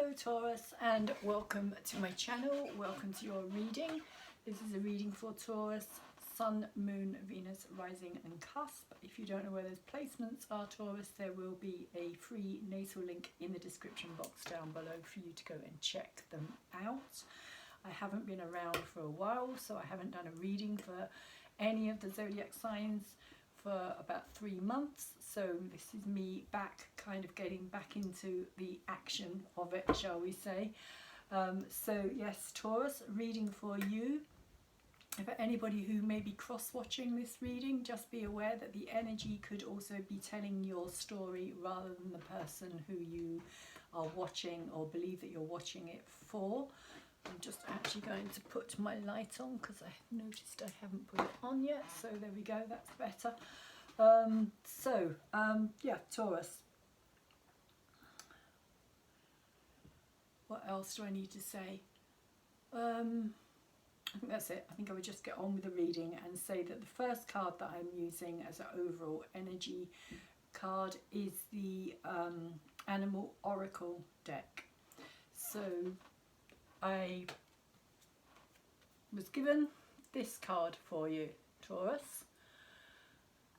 Hello Taurus, and welcome to my channel. Welcome to your reading. This is a reading for Taurus, Sun, Moon, Venus, Rising and Cusp. If you don't know where those placements are, Taurus, there will be a free natal link in the description box down below for you to go and check them out. I haven't been around for a while, so I haven't done a reading for any of the zodiac signs for about 3 months, so this is me back, kind of getting back into the action of it, shall we say. So yes, Taurus, reading for you. For anybody who may be cross-watching this reading, just be aware that the energy could also be telling your story rather than the person who you are watching or believe that you're watching it for. I'm just actually going to put my light on because I noticed I haven't put it on yet, so there we go, that's better. Yeah, Taurus. What else do I need to say? I think that's it. I think I would just get on with the reading and say that the first card that I'm using as an overall energy card is the Animal Oracle deck. So I was given this card for you, Taurus,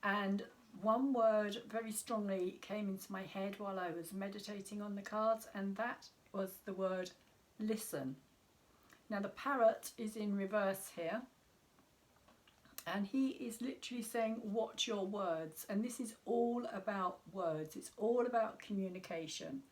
and one word very strongly came into my head while I was meditating on the cards, and that was the word listen. Now the parrot is in reverse here, and he is literally saying watch your words, and this is all about words, it's all about communication.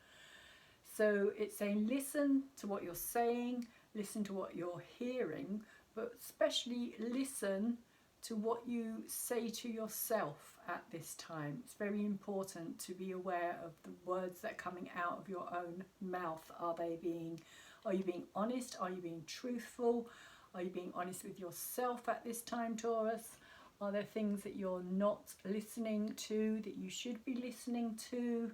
So it's saying listen to what you're saying, listen to what you're hearing, but especially listen to what you say to yourself at this time. It's very important to be aware of the words that are coming out of your own mouth. Are you being honest? Are you being truthful? Are you being honest with yourself at this time, Taurus? Are there things that you're not listening to that you should be listening to?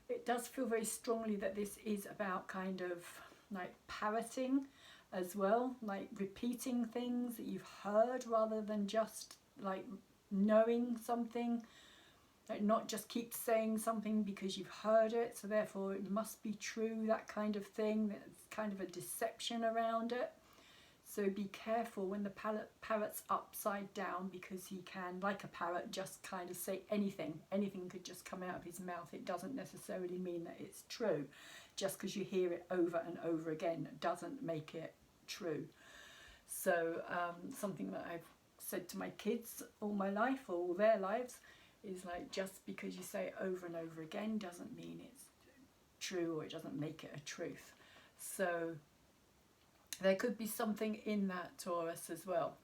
It does feel very strongly that this is about kind of like parroting as well, like repeating things that you've heard rather than just like knowing something, like not just keep saying something because you've heard it, so therefore it must be true, that kind of thing. There's kind of a deception around it. So be careful when the parrot's upside down, because he can, like a parrot, just kind of say anything. Anything could just come out of his mouth. It doesn't necessarily mean that it's true. Just because you hear it over and over again doesn't make it true. So something that I've said to my kids all my life, or all their lives, is like, just because you say it over and over again doesn't mean it's true, or it doesn't make it a truth. So there could be something in that, Taurus, as well,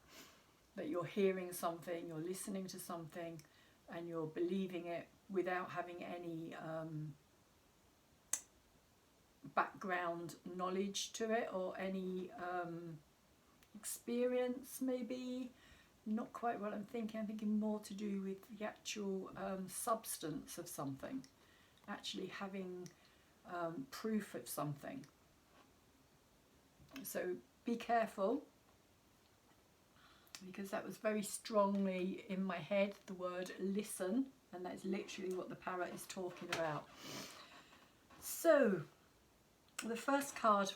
that you're hearing something, you're listening to something, and you're believing it without having any background knowledge to it, or any experience, maybe. Not quite what I'm thinking. I'm thinking more to do with the actual substance of something, actually having proof of something. So be careful, because that was very strongly in my head, the word listen, and that's literally what the parrot is talking about. So the first card,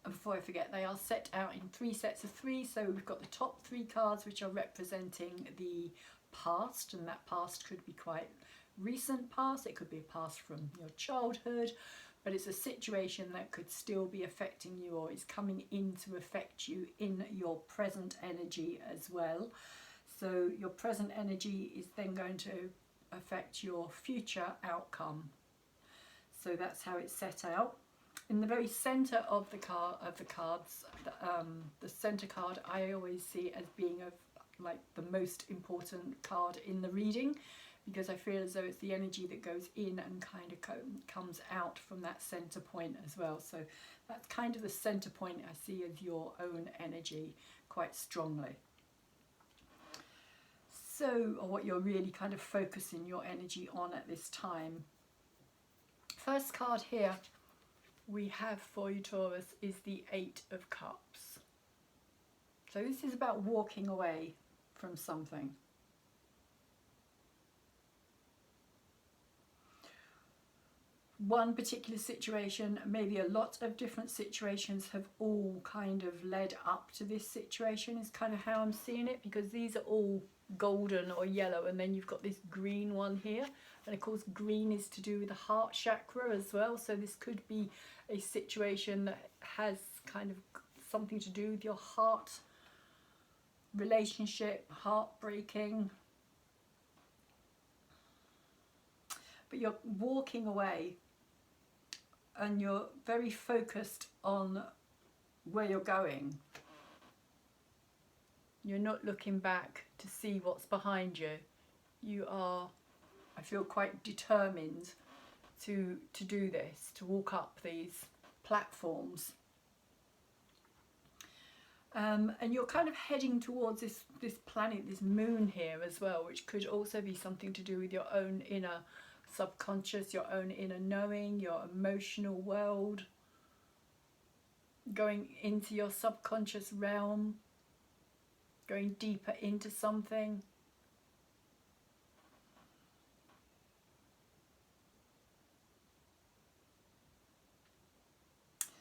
before I forget, they are set out in 3 sets of 3. So we've got the top 3 cards, which are representing the past, and that past could be quite recent past, it could be a past from your childhood, but it's a situation that could still be affecting you, or is coming in to affect you in your present energy as well. So your present energy is then going to affect your future outcome. So that's how it's set out. In the very center of the cards, the center card I always see as being like the most important card in the reading, because I feel as though it's the energy that goes in and kind of comes out from that center point as well. So that's kind of the center point I see as your own energy quite strongly. So, or what you're really kind of focusing your energy on at this time. First card here we have for you, Taurus, is the 8 of Cups. So this is about walking away from something. one particular situation, maybe a lot of different situations have all kind of led up to this situation, is kind of how I'm seeing it, because these are all golden or yellow, and then you've got this green one here, and of course green is to do with the heart chakra as well, so this could be a situation that has kind of something to do with your heart relationship, heartbreaking, but you're walking away and you're very focused on where you're going. You're not looking back to see what's behind you. You are, I feel, quite determined to do this, to walk up these platforms. And you're kind of heading towards this planet, this moon here as well, which could also be something to do with your own inner subconscious, your own inner knowing, your emotional world, going into your subconscious realm, going deeper into something.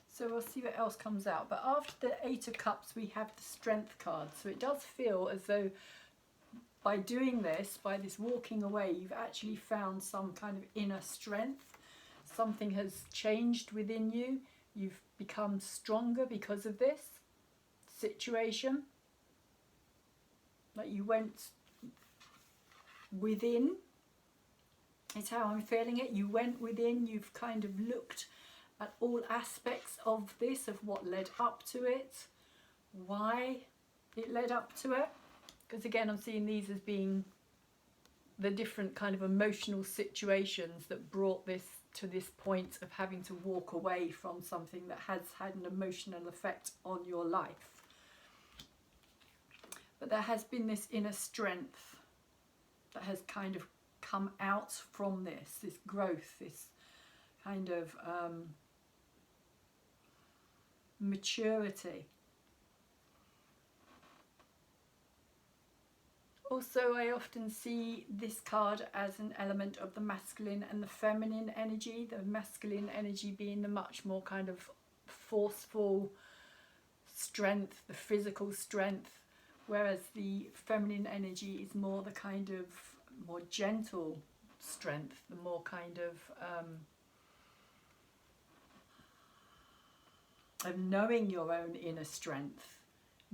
So we'll see what else comes out. But after the Eight of Cups, we have the Strength card. So it does feel as though by doing this, by this walking away, you've actually found some kind of inner strength. Something has changed within you. You've become stronger because of this situation. Like you went within. It's how I'm feeling it. You went within. You've kind of looked at all aspects of this, of what led up to it, why it led up to it. Because again, I'm seeing these as being the different kind of emotional situations that brought this to this point of having to walk away from something that has had an emotional effect on your life. But there has been this inner strength that has kind of come out from this growth, this kind of maturity. Also, I often see this card as an element of the masculine and the feminine energy, the masculine energy being the much more kind of forceful strength, the physical strength, whereas the feminine energy is more the kind of more gentle strength, the more kind of knowing your own inner strength,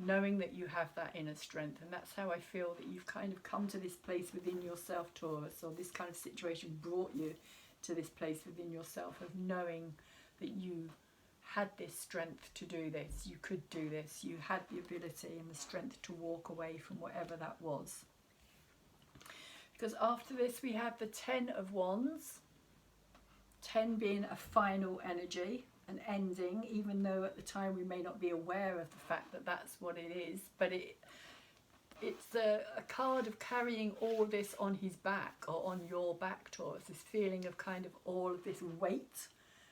knowing that you have that inner strength. And that's how I feel that you've kind of come to this place within yourself, Taurus, or this kind of situation brought you to this place within yourself of knowing that you had this strength to do this, you could do this, you had the ability and the strength to walk away from whatever that was. Because after this we have the 10 of Wands, 10 being a final energy, an ending, even though at the time we may not be aware of the fact that that's what it is, but it's a card of carrying all this on his back, or on your back, Taurus, this feeling of kind of all of this weight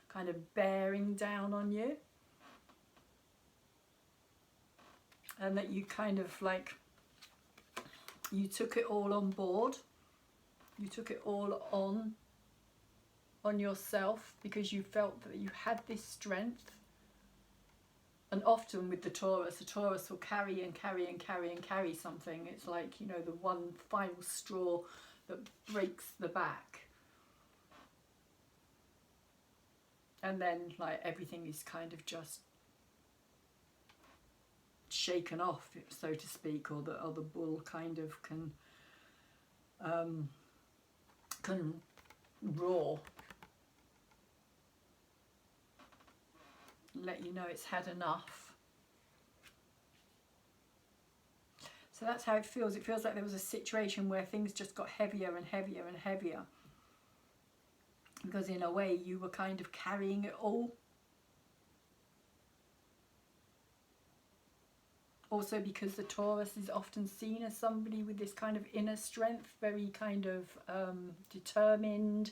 kind of bearing down on you, and that you kind of like, you took it all on board, you took it all on yourself because you felt that you had this strength. And often with the Taurus will carry and carry and carry and carry something. It's like, you know, the one final straw that breaks the back. And then like everything is kind of just shaken off, so to speak, or the bull kind of can roar, let you know it's had enough. So that's how it feels. It feels like there was a situation where things just got heavier and heavier and heavier, because in a way you were kind of carrying it all. Also because the Taurus is often seen as somebody with this kind of inner strength, very kind of determined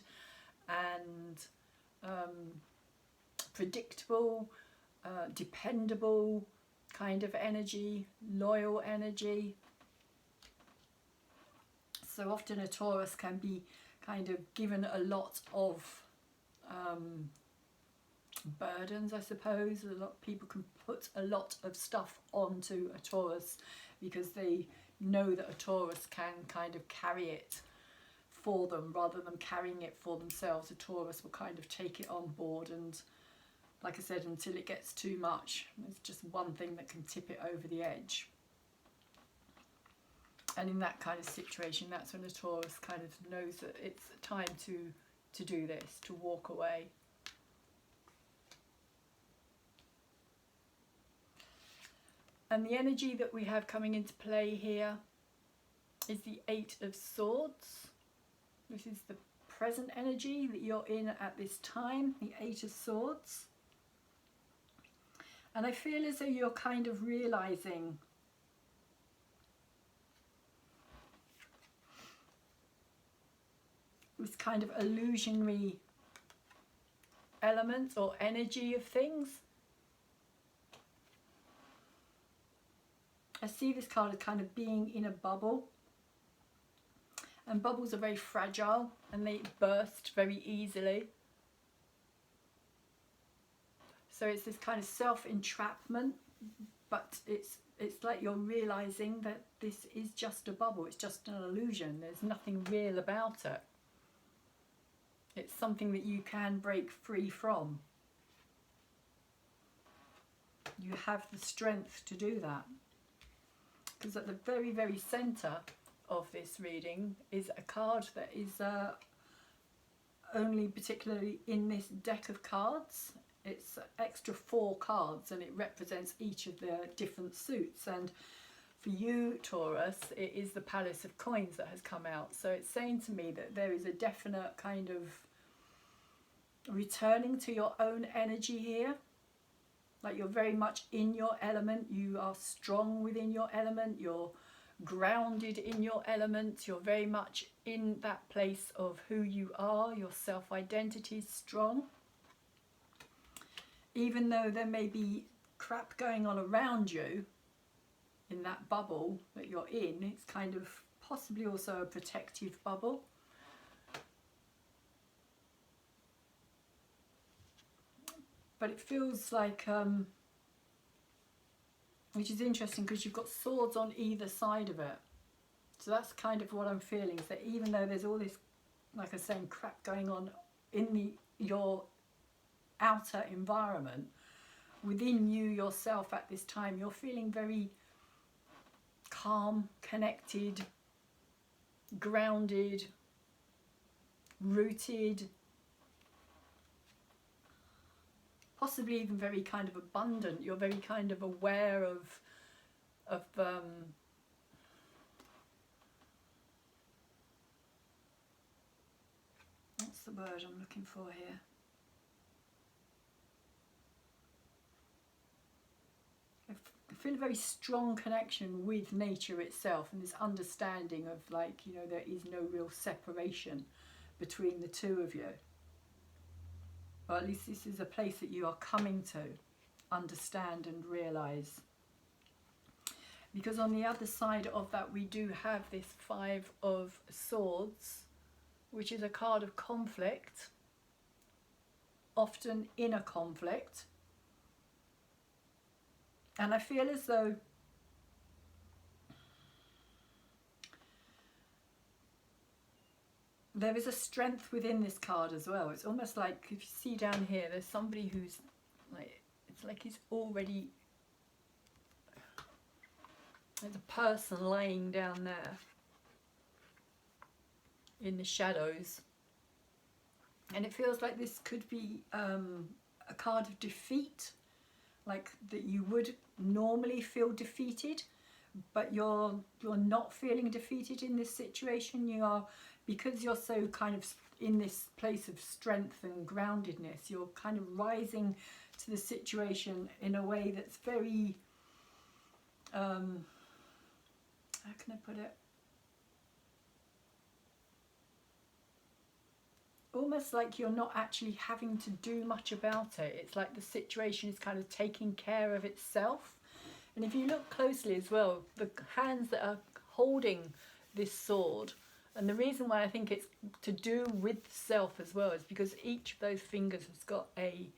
and predictable, dependable kind of energy, loyal energy. So often a Taurus can be kind of given a lot of burdens, I suppose. A lot of people can put a lot of stuff onto a Taurus because they know that a Taurus can kind of carry it for them rather than carrying it for themselves. A Taurus will kind of take it on board, and like I said, until it gets too much, there's just one thing that can tip it over the edge. And in that kind of situation, that's when a Taurus kind of knows that it's time to do this, to walk away. And the energy that we have coming into play here is the Eight of Swords. This is the present energy that you're in at this time, the Eight of Swords. And I feel as though you're kind of realizing this kind of illusionary element or energy of things. I see this card as kind of being in a bubble, and bubbles are very fragile and they burst very easily. So it's this kind of self-entrapment, but it's like you're realizing that this is just a bubble, it's just an illusion, there's nothing real about it. It's something that you can break free from. You have the strength to do that. Because at the very, very centre of this reading is a card that is only particularly in this deck of cards. It's extra 4 cards, and it represents each of the different suits. And for you, Taurus, it is the Palace of Coins that has come out. So it's saying to me that there is a definite kind of returning to your own energy here. Like you're very much in your element, you are strong within your element, you're grounded in your element, you're very much in that place of who you are, your self-identity is strong. Even though there may be crap going on around you in that bubble that you're in, it's kind of possibly also a protective bubble. But it feels like, which is interesting because you've got swords on either side of it. So that's kind of what I'm feeling, is that even though there's all this, like I was saying, crap going on in your outer environment, within you yourself at this time, you're feeling very calm, connected, grounded, rooted, possibly even very kind of abundant. You're very kind of aware of what's the word I'm looking for here? I feel a very strong connection with nature itself, and this understanding of, like, you know, there is no real separation between the two of you. Or at least this is a place that you are coming to understand and realise. Because on the other side of that, we do have this Five of Swords, which is a card of conflict, often inner conflict. And I feel as though there is a strength within this card as well. It's almost like, if you see down here, there's somebody who's like, it's like he's already, there's a person laying down there in the shadows. And it feels like this could be a card of defeat, like that you would normally feel defeated, but you're not feeling defeated in this situation. You are, because you're so kind of in this place of strength and groundedness, you're kind of rising to the situation in a way that's very, how can I put it? Almost like you're not actually having to do much about it. It's like the situation is kind of taking care of itself. And if you look closely as well, the hands that are holding this sword And the reason why I think it's to do with self as well is because each of those fingers has got a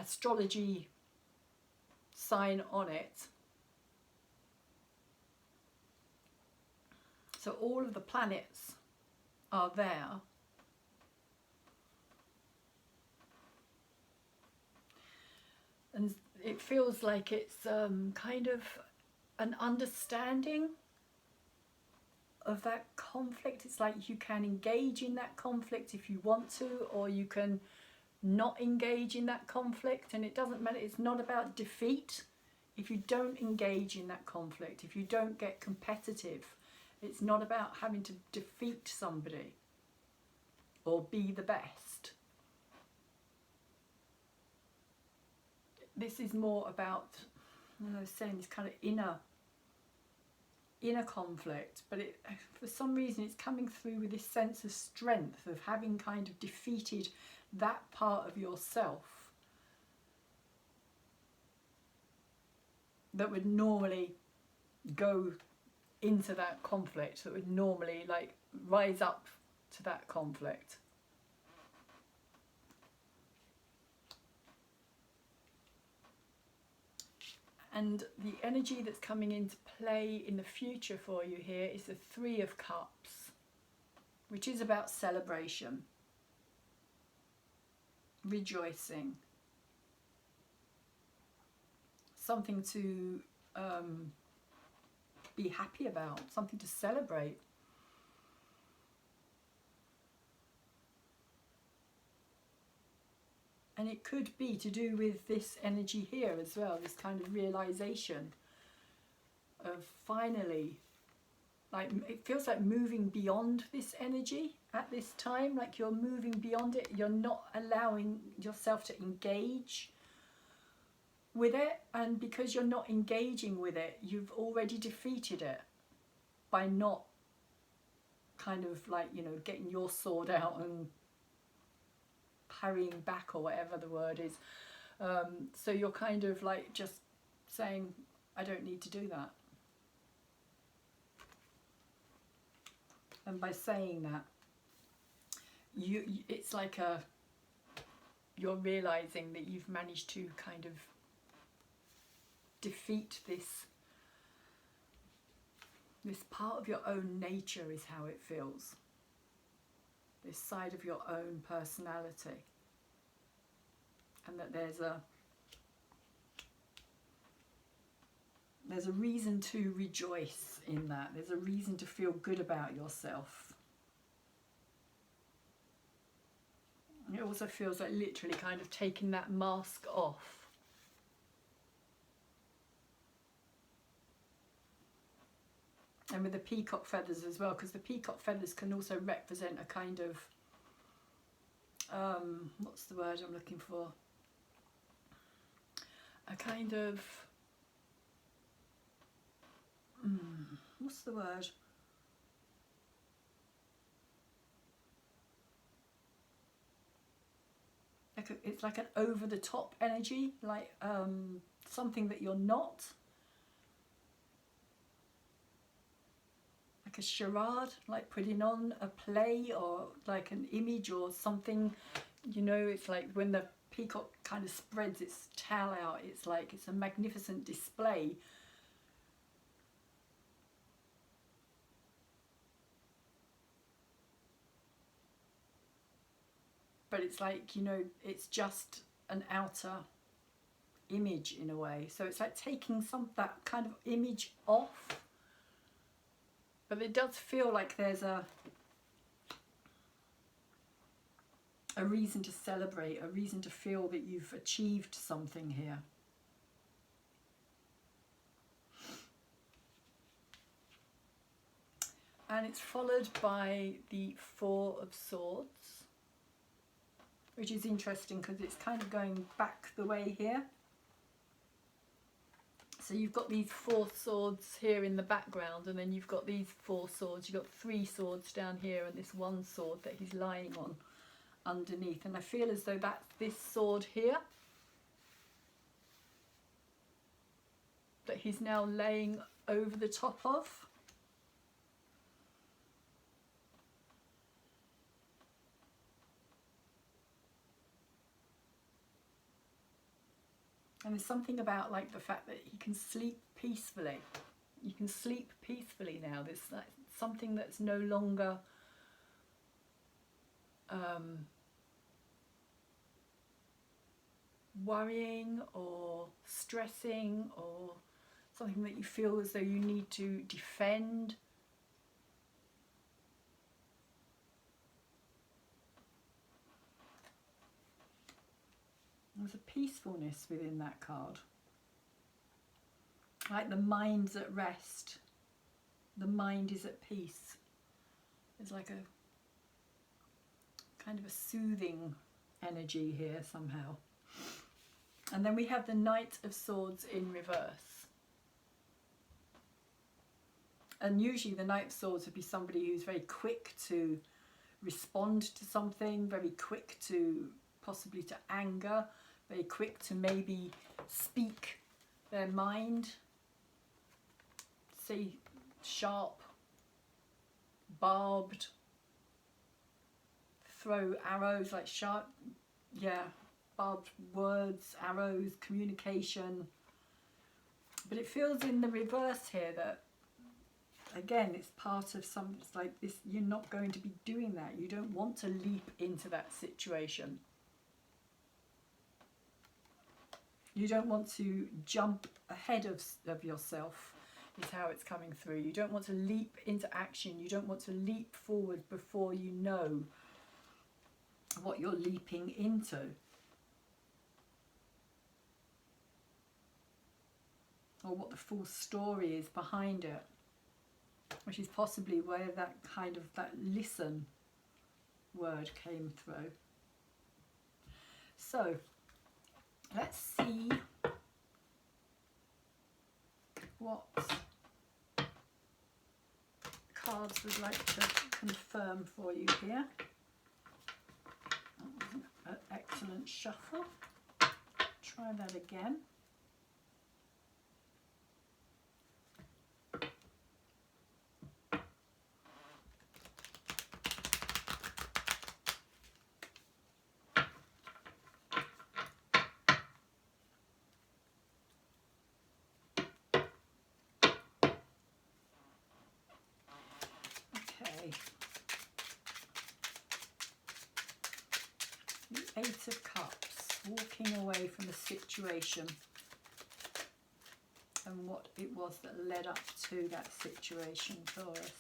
astrology sign on it. So all of the planets are there. And it feels like it's kind of an understanding of that conflict. It's like you can engage in that conflict if you want to, or you can not engage in that conflict, and it doesn't matter. It's not about defeat. If you don't engage in that conflict, if you don't get competitive, it's not about having to defeat somebody or be the best. This is more about, as I was saying, this kind of inner conflict, but it, for some reason it's coming through with this sense of strength of having kind of defeated that part of yourself that would normally go into that conflict, that would normally like rise up to that conflict. And the energy that's coming into play in the future for you here is the Three of Cups, which is about celebration, rejoicing, something to be happy about, something to celebrate. And it could be to do with this energy here as well, this kind of realization of finally, like, it feels like moving beyond this energy at this time, like you're moving beyond it. You're not allowing yourself to engage with it, and because you're not engaging with it, you've already defeated it by not kind of like, you know, getting your sword out and parrying back, or whatever the word is. So you're kind of like just saying, I don't need to do that. And by saying that, it's like you're realizing that you've managed to kind of defeat this part of your own nature, is how it feels. This side of your own personality. And that there's a reason to rejoice in that. There's a reason to feel good about yourself. It also feels like literally kind of taking that mask off. And with the peacock feathers as well, because the peacock feathers can also represent a kind of, what's the word I'm looking for? A kind of, what's the word? It's like an over-the-top energy, like something that you're not. Like a charade, like putting on a play or like an image or something, you know. It's like when the peacock kind of spreads its tail out, it's like it's a magnificent display. But it's like, you know, it's just an outer image in a way. So it's like taking that kind of image off. But it does feel like there's a reason to celebrate, a reason to feel that you've achieved something here. And it's followed by the Four of Swords, which is interesting because it's kind of going back the way here. So you've got these four swords here in the background, and then you've got these four swords. You've got three swords down here and this one sword that he's lying on underneath. And I feel as though that's this sword here that he's now laying over the top of. And there's something about like the fact that you can sleep peacefully. You can sleep peacefully now. There's something that's no longer worrying or stressing, or something that you feel as though you need to defend. There's a peacefulness within that card. Like the mind's at rest. The mind is at peace. There's like a kind of a soothing energy here somehow. And then we have the Knight of Swords in reverse. And usually the Knight of Swords would be somebody who's very quick to respond to something, very quick to possibly to anger, very quick to maybe speak their mind, say sharp, barbed, throw arrows, like sharp, yeah, barbed words, arrows, communication. But it feels in the reverse here that, again, it's part of some, it's like this, you're not going to be doing that. You don't want to leap into that situation. You don't want to jump ahead of yourself, is how it's coming through. You don't want to leap into action. You don't want to leap forward before you know what you're leaping into. Or what the full story is behind it. Which is possibly where that kind of, that listen word came through. So, let's see what cards would like to confirm for you here. That was an excellent shuffle. Try that again. The Eight of Cups, walking away from a situation and what it was that led up to that situation, Taurus.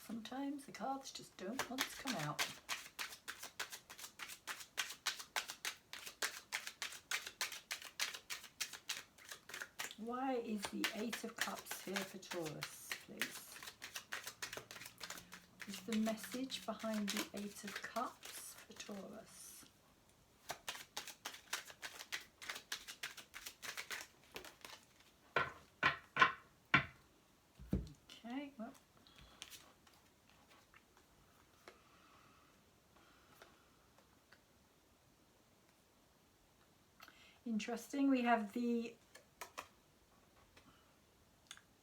Sometimes the cards just don't want to come out. Why is the Eight of Cups here for Taurus, please? What is the message behind the Eight of Cups for Taurus? Okay, well. Interesting. We have the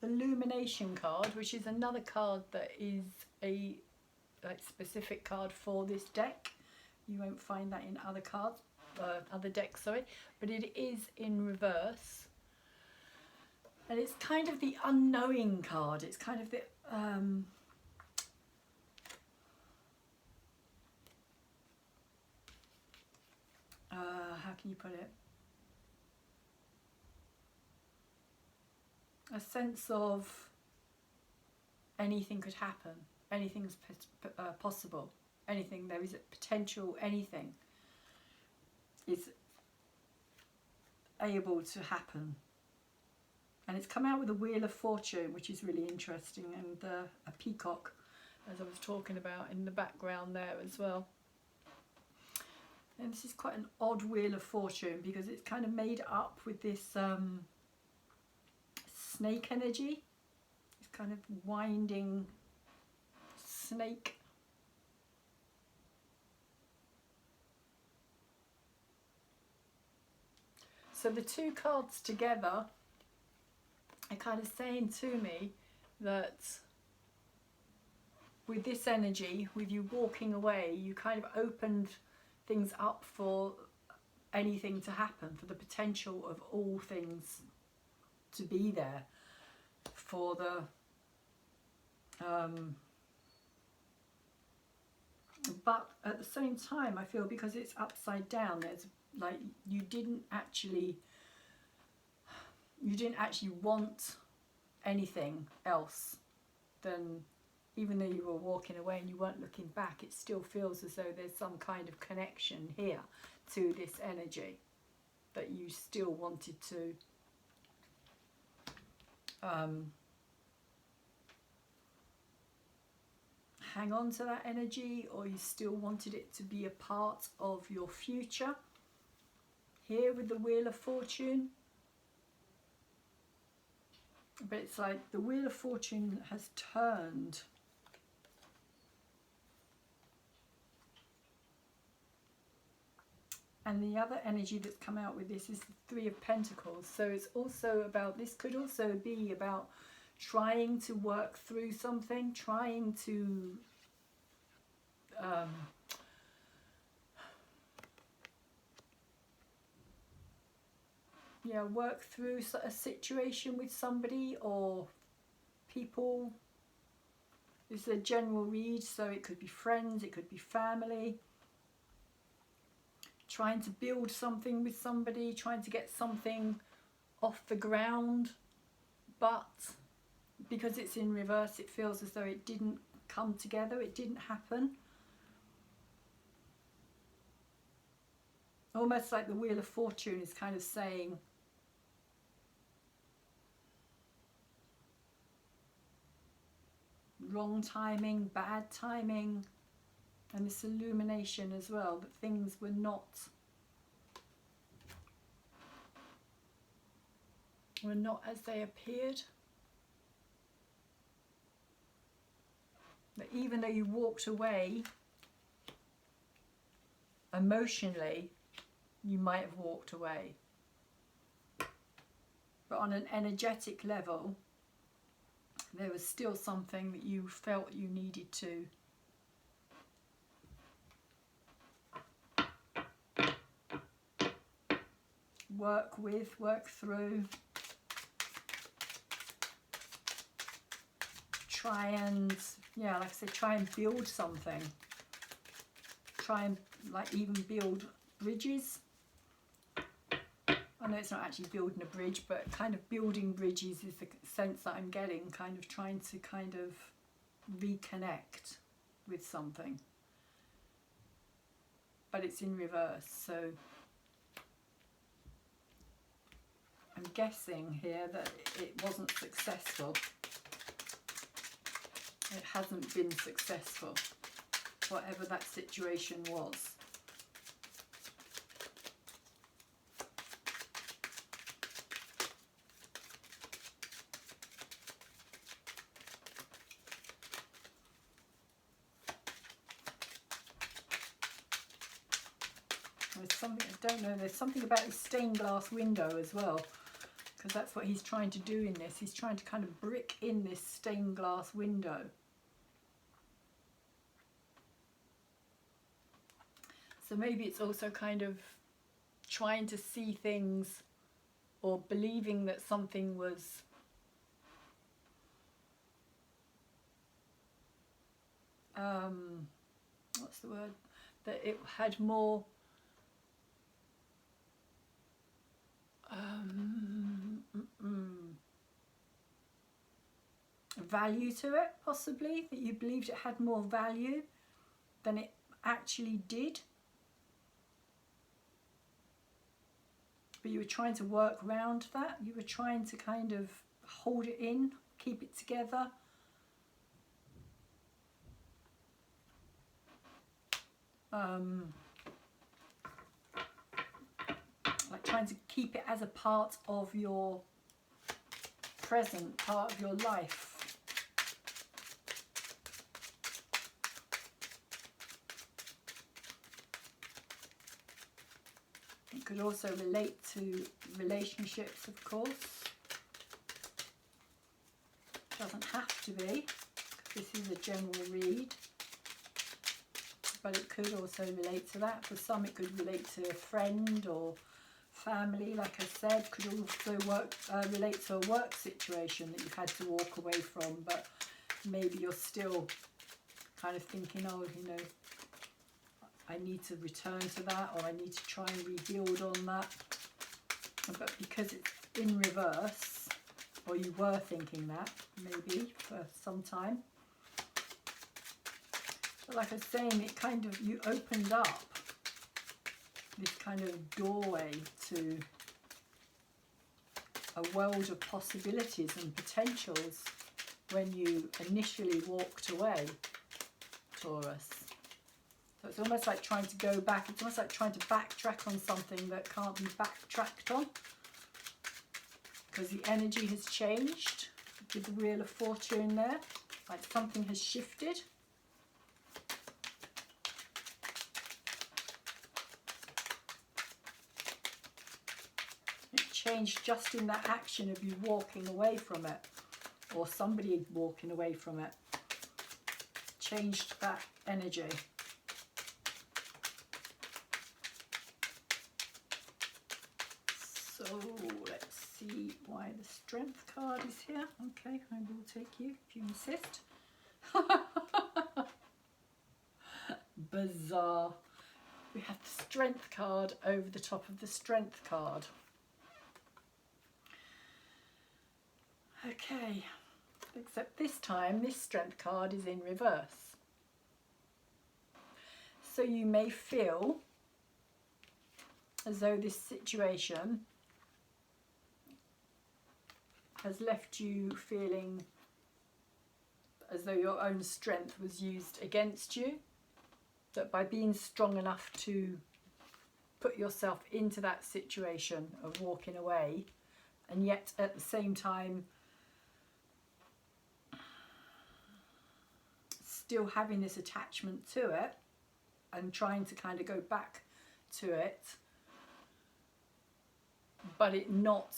Illumination Card, which is another card that is a specific card for this deck. You won't find that in other cards, other decks, sorry, but it is in reverse. And it's kind of the unknowing card. It's kind of the how can you put it? A sense of anything could happen, anything's possible, anything, there is a potential, anything. is able to happen. And it's come out with a Wheel of Fortune, which is really interesting, and a peacock, as I was talking about, in the background there as well. And this is quite an odd Wheel of Fortune because it's kind of made up with this snake energy. It's kind of winding snake. So the two cards together are kind of saying to me that with this energy, with you walking away, you kind of opened things up for anything to happen, for the potential of all things to be there, for the but at the same time, I feel because it's upside down, there's like you didn't actually want anything else than, even though you were walking away and you weren't looking back, it still feels as though there's some kind of connection here to this energy that you still wanted to hang on to that energy, or you still wanted it to be a part of your future. Here with the Wheel of Fortune. But it's like the Wheel of Fortune has turned. And the other energy that's come out with this is the Three of Pentacles. So it's also about, this could also be about trying to work through something, trying to work through a situation with somebody or people. This is a general read, so it could be friends, it could be family. Trying to build something with somebody, trying to get something off the ground, but because it's in reverse, it feels as though it didn't come together, it didn't happen. Almost like the Wheel of Fortune is kind of saying, wrong timing, bad timing, and this illumination as well, that things were not as they appeared. That even though you walked away emotionally, you might have walked away, but on an energetic level, there was still something that you felt you needed to work with, work through, try and, like I said, try and build something, try and like even build bridges. I know it's not actually building a bridge, but kind of building bridges is the sense that I'm getting, kind of trying to kind of reconnect with something. But it's in reverse, so I'm guessing here that it wasn't successful. It hasn't been successful, whatever that situation was. There's something, I don't know, there's something about his stained glass window as well, because that's what he's trying to do in this. He's trying to kind of brick in this stained glass window. So maybe it's also kind of trying to see things, or believing that something was what's the word, that it had more value to it, possibly, that you believed it had more value than it actually did. but you were trying to work around that. You were trying to kind of hold it in, keep it together. Like trying to keep it as a part of your present, part of your life. It could also relate to relationships, of course. Doesn't have to be. This is a general read. But it could also relate to that. For some it could relate to a friend or family, like I said. Could also relate to a work situation that you've had to walk away from, but maybe you're still kind of thinking, oh, you know, I need to return to that, or I need to try and rebuild on that. But because it's in reverse, or you were thinking that maybe for some time, but like I was saying, it kind of, you opened up this kind of doorway to a world of possibilities and potentials when you initially walked away, Taurus. So it's almost like trying to go back, it's almost like trying to backtrack on something that can't be backtracked on, because the energy has changed with the Wheel of Fortune there, like something has shifted. It changed just in that action of you walking away from it, or somebody walking away from it. Changed that energy. So let's see why the Strength card is here. Okay, I will take you if you insist. Bizarre. We have the Strength card over the top of the Strength card. Okay, except this time this Strength card is in reverse. So you may feel as though this situation has left you feeling as though your own strength was used against you, that by being strong enough to put yourself into that situation of walking away, and yet at the same time still having this attachment to it and trying to kind of go back to it, but it not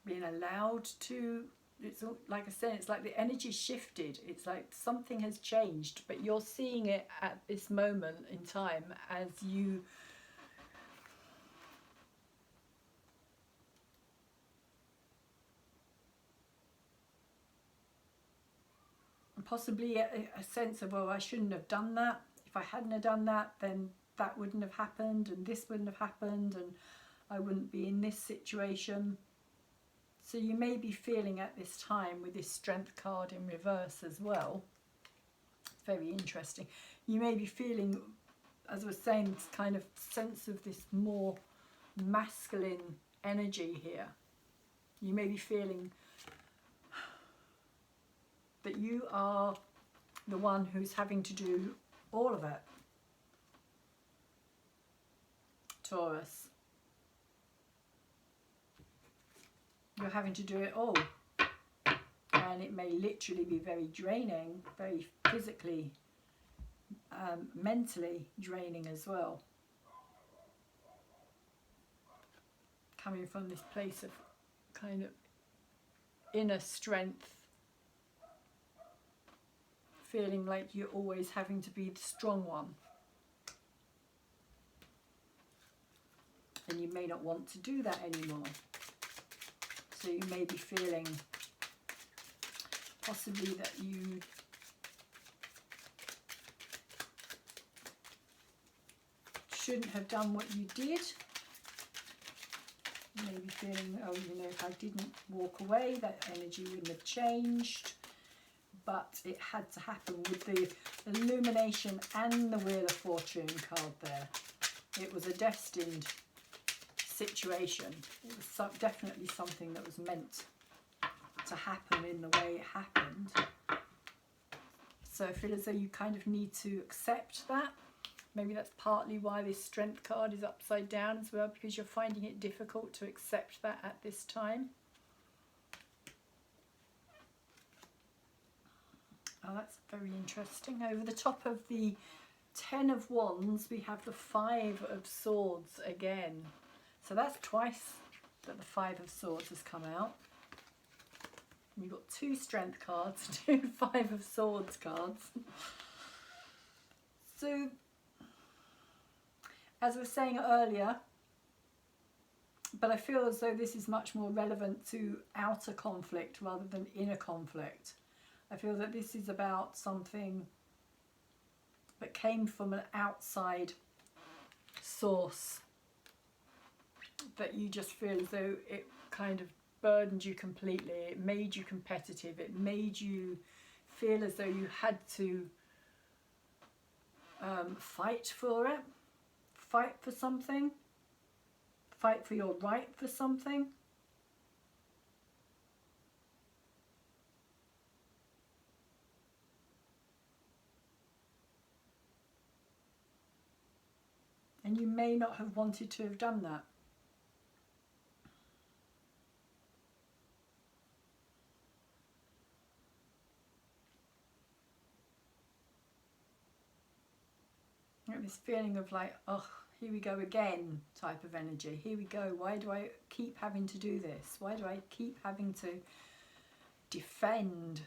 being allowed to. It's like I said, it's like the energy shifted. It's like something has changed, but you're seeing it at this moment in time as you possibly a sense of, well, I shouldn't have done that. If I hadn't have done that, then that wouldn't have happened, and this wouldn't have happened, and I wouldn't be in this situation. So you may be feeling at this time with this Strength card in reverse as well. It's very interesting. You may be feeling, as I was saying, this kind of sense of this more masculine energy here. You may be feeling that you are the one who's having to do all of it, Taurus. You're having to do it all, and it may literally be very draining, very physically, mentally draining as well. Coming from this place of kind of inner strength, feeling like you're always having to be the strong one. And you may not want to do that anymore. So you may be feeling possibly that you shouldn't have done what you did. You may be feeling, oh, you know, if I didn't walk away, that energy wouldn't have changed. But it had to happen with the Illumination and the Wheel of Fortune card there. It was a destined situation. It was definitely something that was meant to happen in the way it happened. So I feel as though you kind of need to accept that. Maybe that's partly why this Strength card is upside down as well, because you're finding it difficult to accept that at this time. Oh, that's very interesting. Over the top of the 10 of Wands, we have the 5 of Swords again. So that's twice that the 5 of Swords has come out. We've got 2 Strength cards, 2 5 of Swords cards. So, as I was saying earlier, but I feel as though this is much more relevant to outer conflict rather than inner conflict. I feel that this is about something that came from an outside source that you just feel as though it kind of burdened you completely. It made you competitive. It made you feel as though you had to fight for it, fight for something, fight for your right for something. And you may not have wanted to have done that. This feeling of like, oh, here we go again type of energy. Here we go. Why do I keep having to do this? Why do I keep having to defend?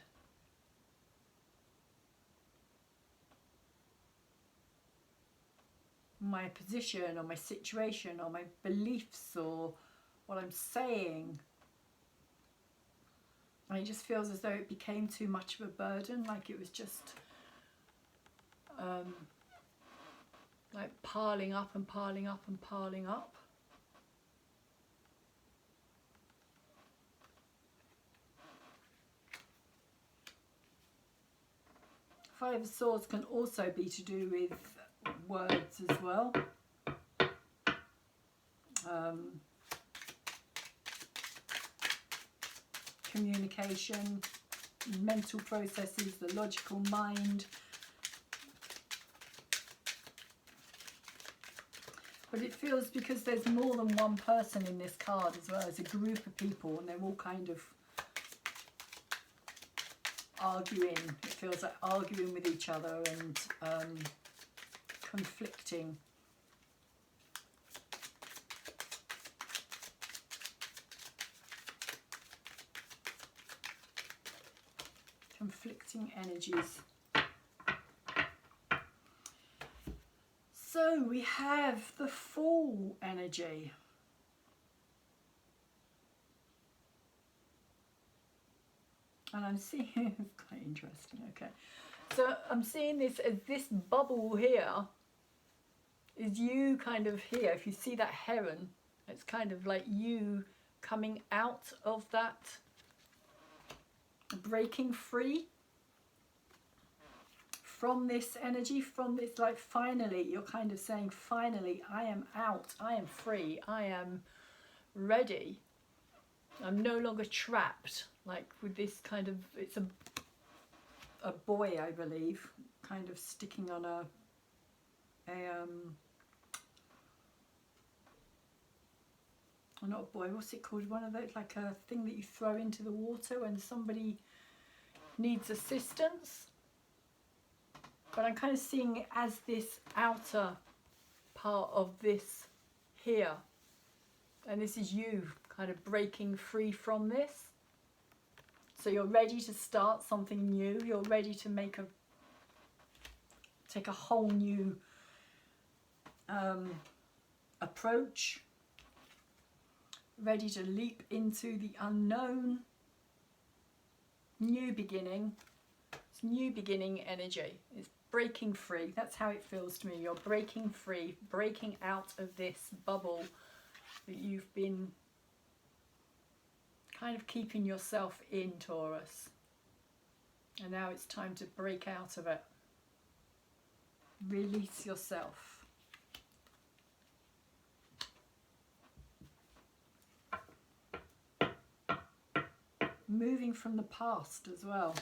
My position or my situation or my beliefs or what I'm saying. And it just feels as though it became too much of a burden, like it was just like piling up and piling up and piling up. Five of Swords can also be to do with words as well. Communication, mental processes, the logical mind. But it feels, because there's more than one person in this card as well, as a group of people, and they're all kind of arguing. It feels like arguing with each other and conflicting. Conflicting energies. So we have the Fool energy. And I'm seeing, it's quite interesting, okay. So I'm seeing this as this bubble here is you kind of here. If you see that heron, it's kind of like you coming out of that, breaking free from this energy, from this, like, finally, you're kind of saying, finally, I am out, I am free, I am ready. I'm no longer trapped, like with this kind of, it's a boy, I believe, kind of sticking on a not a boy, what's it called? One of those, like a thing that you throw into the water when somebody needs assistance. But I'm kind of seeing it as this outer part of this here. And this is you kind of breaking free from this. So you're ready to start something new. You're ready to take a whole new approach. Ready to leap into the unknown. New beginning. It's new beginning energy. It's breaking free. That's how it feels to me. You're breaking free, breaking out of this bubble that you've been kind of keeping yourself in, Taurus. And now it's time to break out of it. Release yourself. moving from the past as well,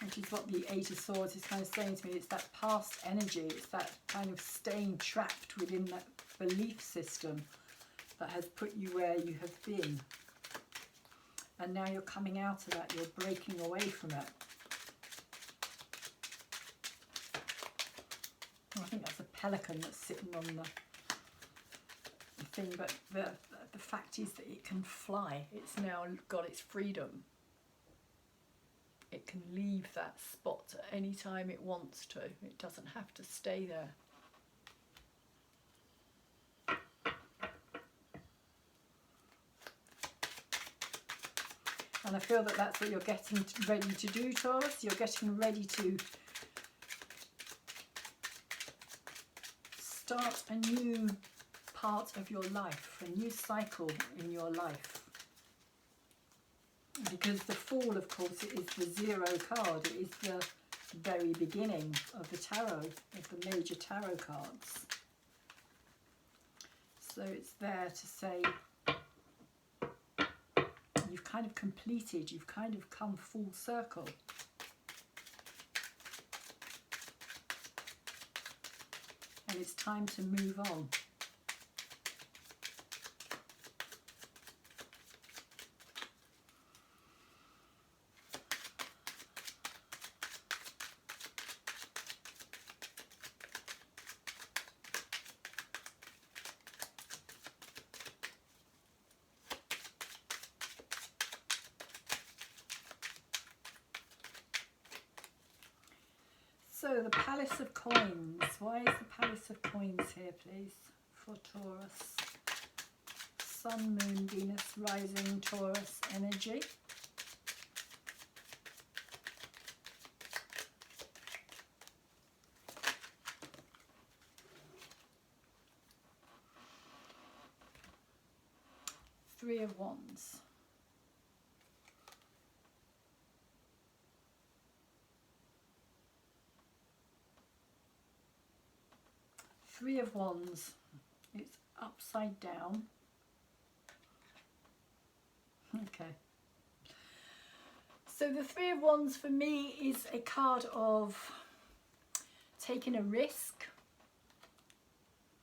which is what the Eight of Swords is kind of saying to me. It's that past energy, it's that kind of staying trapped within that belief system that has put you where you have been. And now you're coming out of that, you're breaking away from it. I think that's a pelican that's sitting on the thing, but the fact is that it can fly. It's now got its freedom. It can leave that spot at any time it wants to. It doesn't have to stay there. And I feel that that's what you're getting ready to do, Taurus. You're getting ready to start a new part of your life, a new cycle in your life. Because the Fool, of course, it is the zero card. It is the very beginning of the tarot, of the major tarot cards. So it's there to say you've kind of completed, you've kind of come full circle. And it's time to move on. So the Palace of Coins. Why is the Palace of Coins here, please, for Taurus? Sun, Moon, Venus, Rising, Taurus energy. Three of Wands. Three of Wands, it's upside down. Okay. So the Three of Wands for me is a card of taking a risk,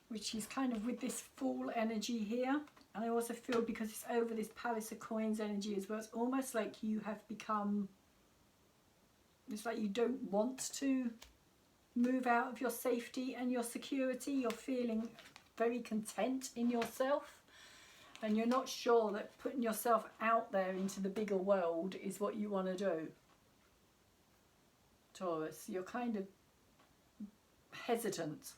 which is kind of with this Fool energy here. And I also feel because it's over this Palace of Coins energy as well, it's almost like you have become, it's like you don't want to move out of your safety and your security. You're feeling very content in yourself, and you're not sure that putting yourself out there into the bigger world is what you want to do, Taurus. You're kind of hesitant,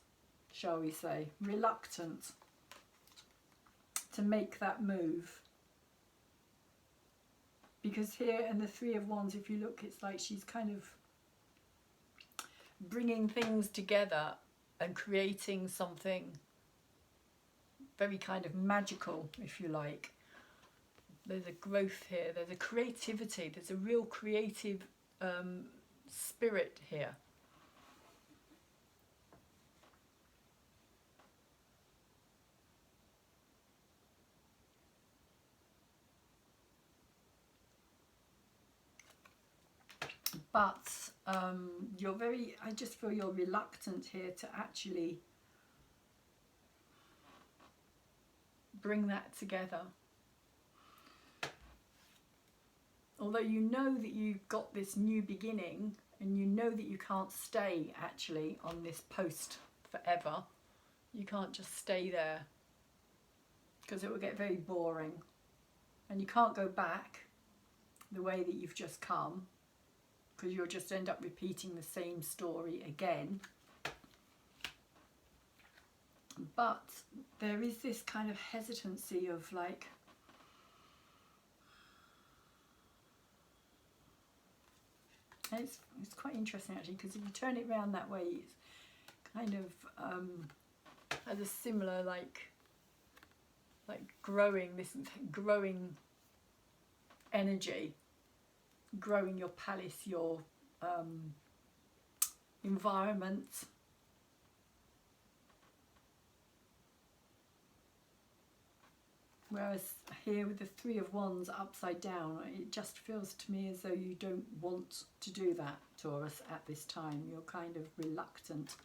shall we say, reluctant to make that move. Because here in the Three of Wands, if you look, it's like she's kind of bringing things together and creating something very kind of magical, if you like. There's a growth here, there's a creativity, there's a real creative spirit here. But you're very, I just feel you're reluctant here to actually bring that together. Although you know that you've got this new beginning, and you know that you can't stay actually on this post forever. You can't just stay there because it will get very boring, and you can't go back the way that you've just come, because you'll just end up repeating the same story again. But there is this kind of hesitancy of like, and it's quite interesting actually, because if you turn it around that way, it's kind of has a similar like growing, this growing energy, growing your palace, your environment. Whereas here with the Three of Wands upside down, it just feels to me as though you don't want to do that, Taurus, at this time. You're kind of reluctant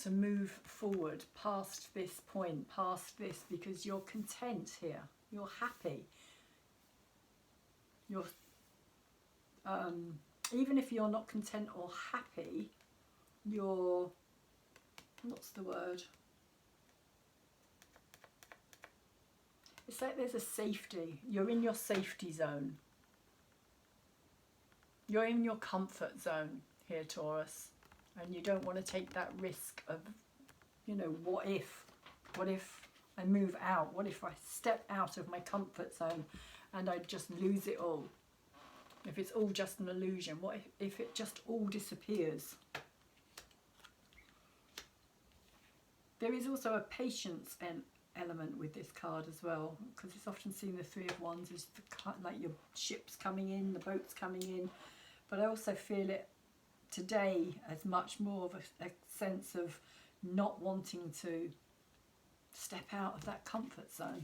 to move forward past this point, past this, because you're content here. You're happy. You're even if you're not content or happy, you're, what's the word? It's like there's a safety. You're in your safety zone. You're in your comfort zone here, Taurus. And you don't want to take that risk of, you know, what if I move out? What if I step out of my comfort zone and I just lose it all? If it's all just an illusion, what if it just all disappears? There is also a patience element with this card as well, because it's often seen the Three of Wands as like your ships coming in, the boats coming in, but I also feel it today as much more of a sense of not wanting to step out of that comfort zone.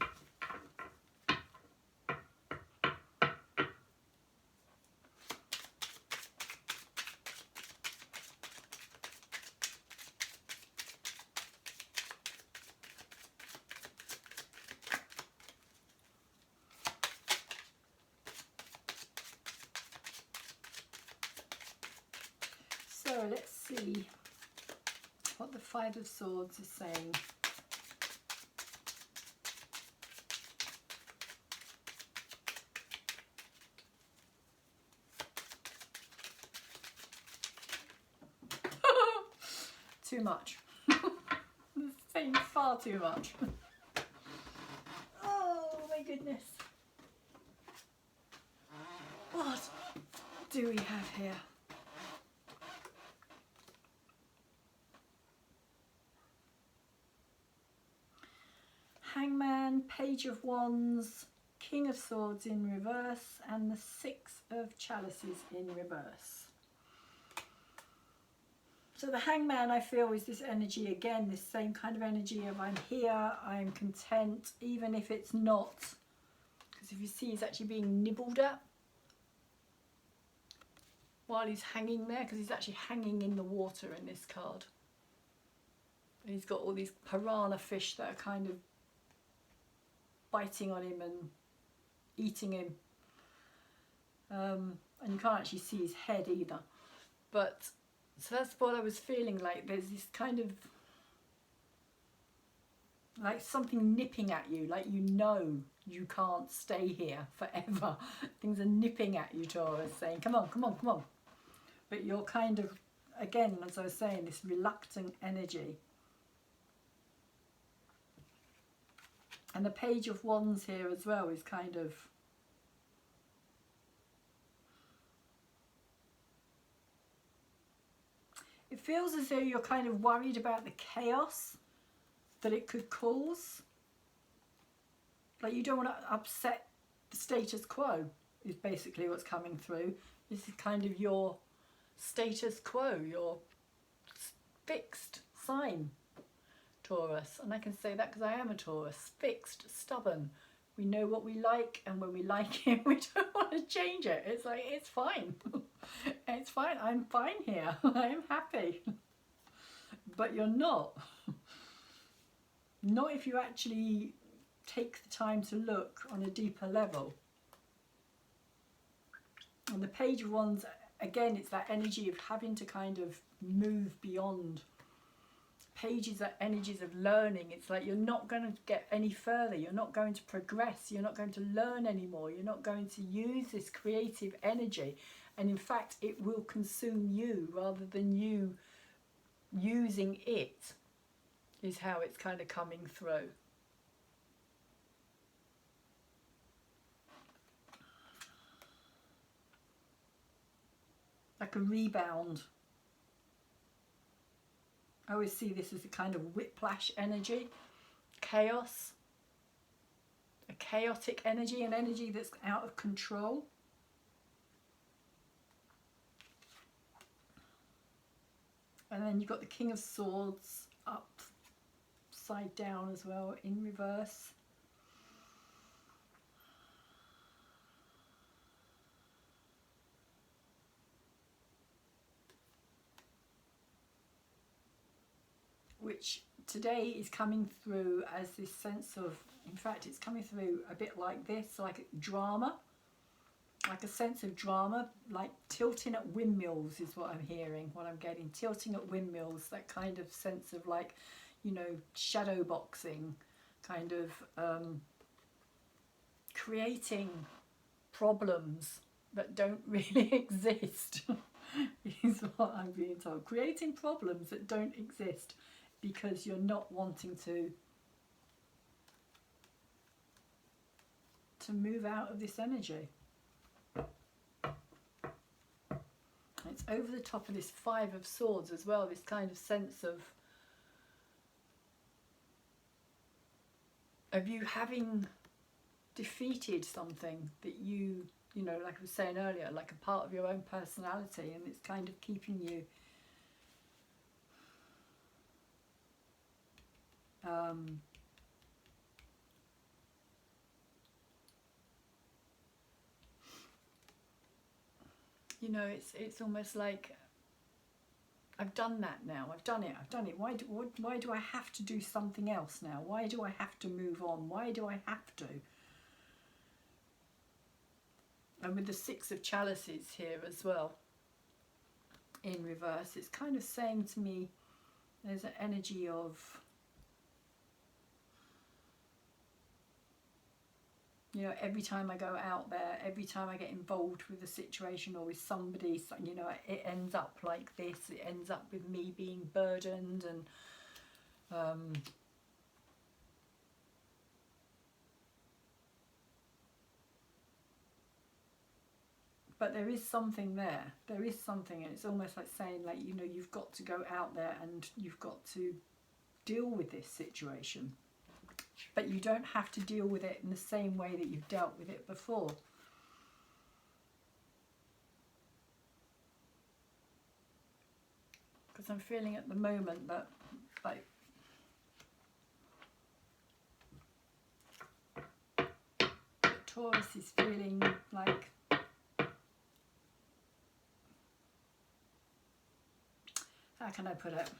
So let's see what the Five of Swords is saying. Too much. It's saying far too much. Oh my goodness. What do we have here? Hangman, Page of Wands, King of Swords in reverse, and the Six of Chalices in reverse. So the Hangman, I feel, is this energy again, this same kind of energy of I'm here, I'm content, even if it's not. Because if you see, he's actually being nibbled at while he's hanging there, because he's actually hanging in the water in this card. And he's got all these piranha fish that are kind of biting on him and eating him, and you can't actually see his head either, but so that's what I was feeling like. There's this kind of like something nipping at you, like you know you can't stay here forever. Things are nipping at you, Taurus, saying come on, come on, come on, but you're kind of, again, as I was saying, this reluctant energy. And the Page of Wands here as well is kind of, it feels as though you're kind of worried about the chaos that it could cause. Like you don't want to upset the status quo is basically what's coming through. This is kind of your status quo, your fixed sign, Taurus. And I can say that because I am a Taurus. Fixed, stubborn. We know what we like, and when we like it, we don't want to change it. It's like, it's fine. It's fine. I'm fine here. I'm happy. But you're not. Not if you actually take the time to look on a deeper level. And the Page of Wands, again, it's that energy of having to kind of move beyond. Pages are energies of learning. It's like you're not going to get any further. You're not going to progress. You're not going to learn anymore. You're not going to use this creative energy. And in fact, it will consume you rather than you using it, is how it's kind of coming through. Like a rebound. I always see this as a kind of whiplash energy, chaos, a chaotic energy, an energy that's out of control. And then you've got the King of Swords upside down as well in reverse. Which today is coming through as this sense of, in fact it's coming through a bit like this, like drama, like a sense of drama, like tilting at windmills is what I'm hearing, what I'm getting, tilting at windmills, that kind of sense of like, you know, shadow boxing, kind of creating problems that don't really exist is what I'm being told. Creating problems that don't exist because you're not wanting to move out of this energy. It's over the top of this Five of Swords as well, this kind of sense of you having defeated something that you know, like I was saying earlier, like a part of your own personality, and it's kind of keeping you you know, it's almost like, I've done that now, I've done it. Why do I have to do something else now? Why do I have to move on? Why do I have to? And with the Six of Chalices here as well, in reverse, it's kind of saying to me, there's an energy of, you know, every time I go out there, every time I get involved with a situation or with somebody, you know, it ends up like this. It ends up with me being burdened and but there is something there. There is something, and it's almost like saying, like, you know, you've got to go out there and you've got to deal with this situation. But you don't have to deal with it in the same way that you've dealt with it before. Because I'm feeling at the moment that, like, Taurus is feeling like, how can I put it?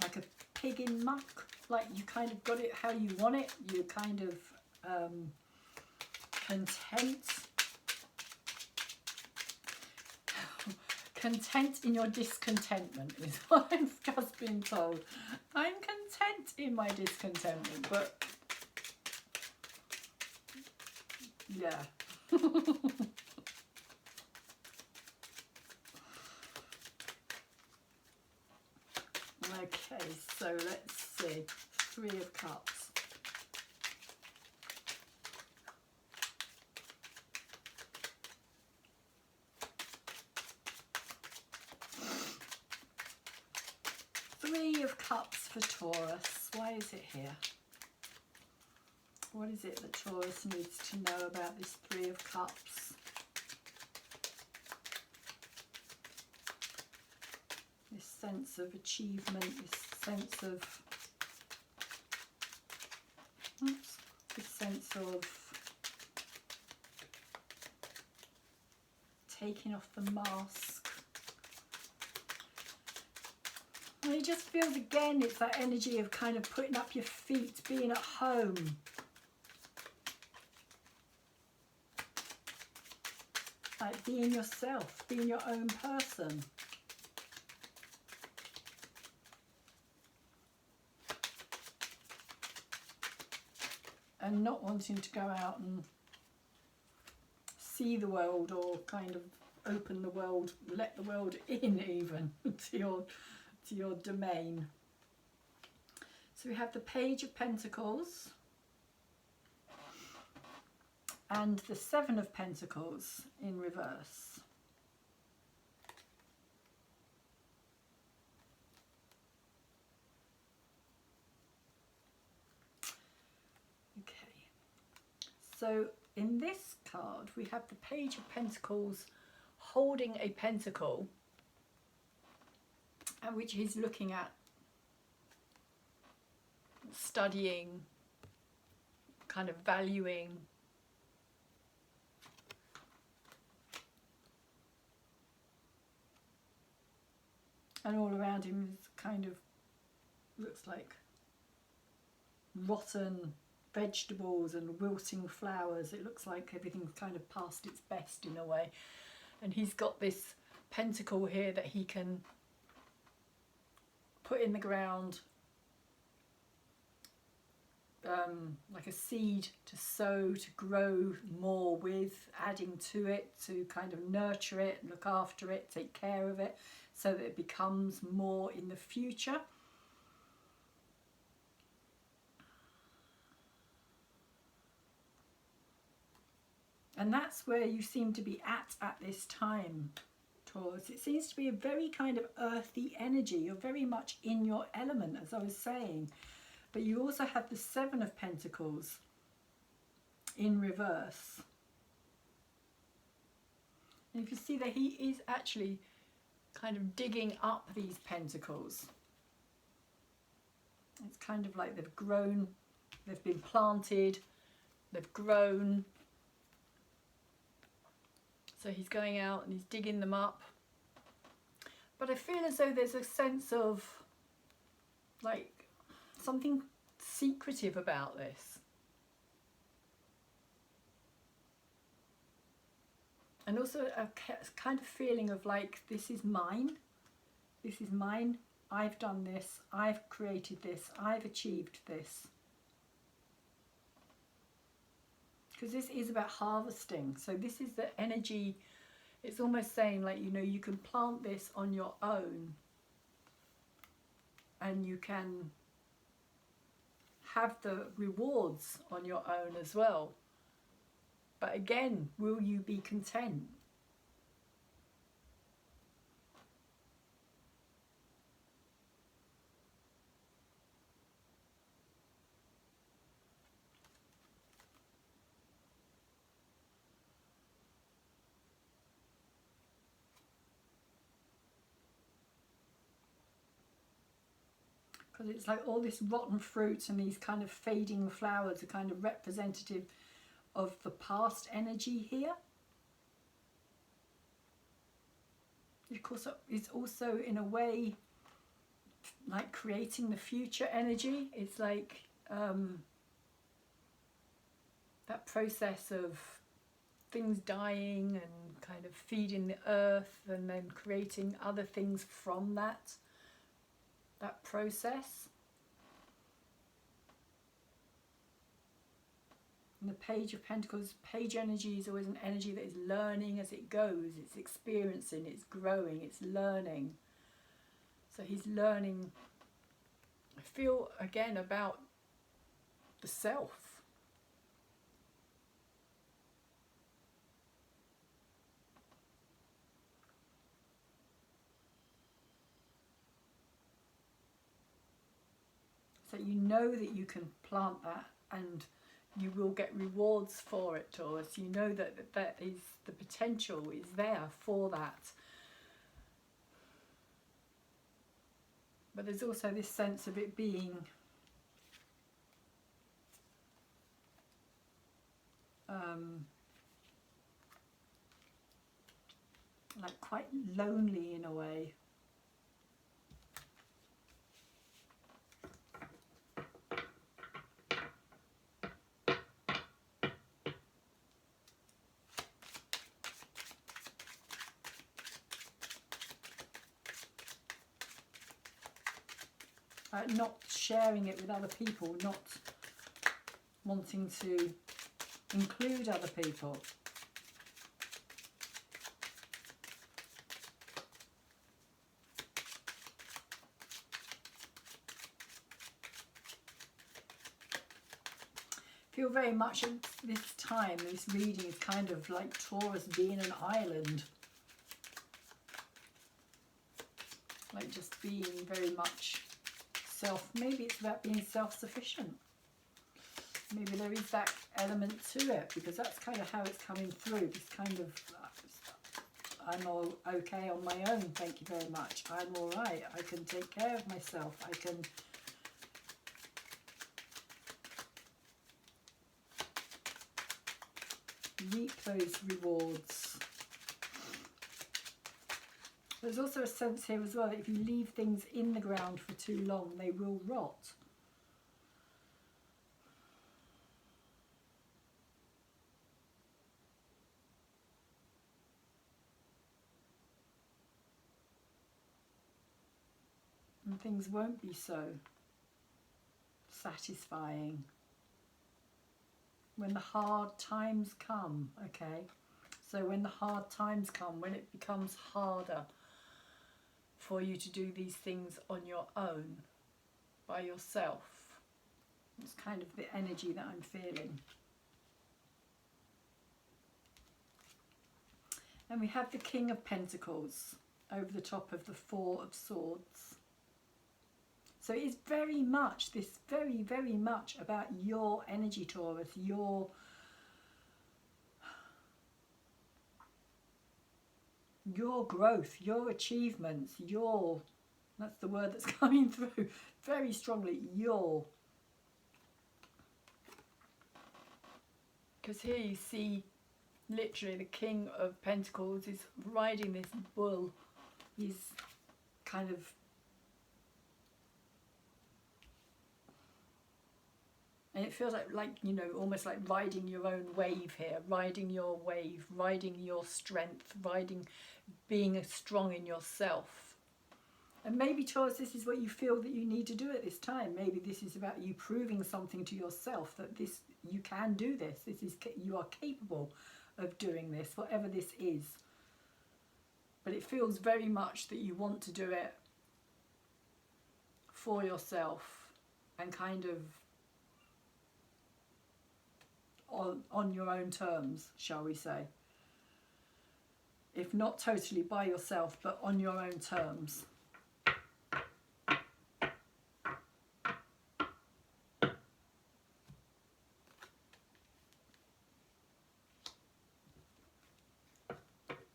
Like a pig in muck, like you kind of got it how you want it, you're kind of content in your discontentment is what I've just been told. I'm content in my discontentment, but yeah. Okay, so let's see. Three of Cups. Three of Cups for Taurus. Why is it here? What is it that Taurus needs to know about this Three of Cups? This sense of achievement, this sense of, this sense of taking off the mask. And it just feels, again, it's that energy of kind of putting up your feet, being at home. Like being yourself, being your own person. And not wanting to go out and see the world, or kind of open the world, let the world in even to your domain. So we have the Page of Pentacles and the Seven of Pentacles in reverse. So in this card we have the Page of Pentacles holding a pentacle, and which he's looking at, studying, kind of valuing. And all around him is kind of, looks like rotten vegetables and wilting flowers. It looks like everything's kind of past its best in a way. And he's got this pentacle here that he can put in the ground, like a seed to sow, to grow more with, adding to it, to kind of nurture it, look after it, take care of it, so that it becomes more in the future. And that's where you seem to be at this time, Taurus. It seems to be a very kind of earthy energy. You're very much in your element, as I was saying. But you also have the Seven of Pentacles in reverse. And you can see that he is actually kind of digging up these pentacles. It's kind of like they've grown, they've been planted, they've grown. So he's going out and he's digging them up. But I feel as though there's a sense of like something secretive about this. And also a kind of feeling of like, this is mine. This is mine. I've done this. I've created this. I've achieved this. Because this is about harvesting. So this is the energy. It's almost saying like, you know, you can plant this on your own. And you can have the rewards on your own as well. But again, will you be content? Because it's like all this rotten fruit and these kind of fading flowers are kind of representative of the past energy here. Of course, it's also in a way like creating the future energy. It's like that process of things dying and kind of feeding the earth and then creating other things from that process. And the Page of Pentacles, page energy is always an energy that is learning as it goes. It's experiencing, it's growing, it's learning. So he's learning, I feel again, about the self. So you know that you can plant that and you will get rewards for it, Taurus. You know that that is, the potential is there for that. But there's also this sense of it being like quite lonely in a way. Not sharing it with other people, not wanting to include other people. Feel very much at this time, this reading is kind of like Taurus being an island. Like just being very much maybe it's about being self-sufficient. Maybe there is that element to it, because that's kind of how it's coming through, this kind of I'm all okay on my own, thank you very much. I'm all right. I can take care of myself. I can reap those rewards. There's also a sense here as well that if you leave things in the ground for too long, they will rot. And things won't be so satisfying when the hard times come, okay? So when the hard times come, when it becomes harder for you to do these things on your own, by yourself, it's kind of the energy that I'm feeling. And we have the King of Pentacles over the top of the Four of Swords. So it is very much, this very, very much about your energy, Taurus, your growth, your achievements, that's the word that's coming through very strongly, because here you see literally the King of Pentacles is riding this bull. He's kind of, and it feels like, you know, almost like riding your own wave here, riding your wave, riding your strength, being strong in yourself. And maybe, Taurus, this is what you feel that you need to do at this time. Maybe this is about you proving something to yourself, that you can do this. You are capable of doing this, whatever this is. But it feels very much that you want to do it for yourself and kind of on your own terms, shall we say. If not totally by yourself, but on your own terms.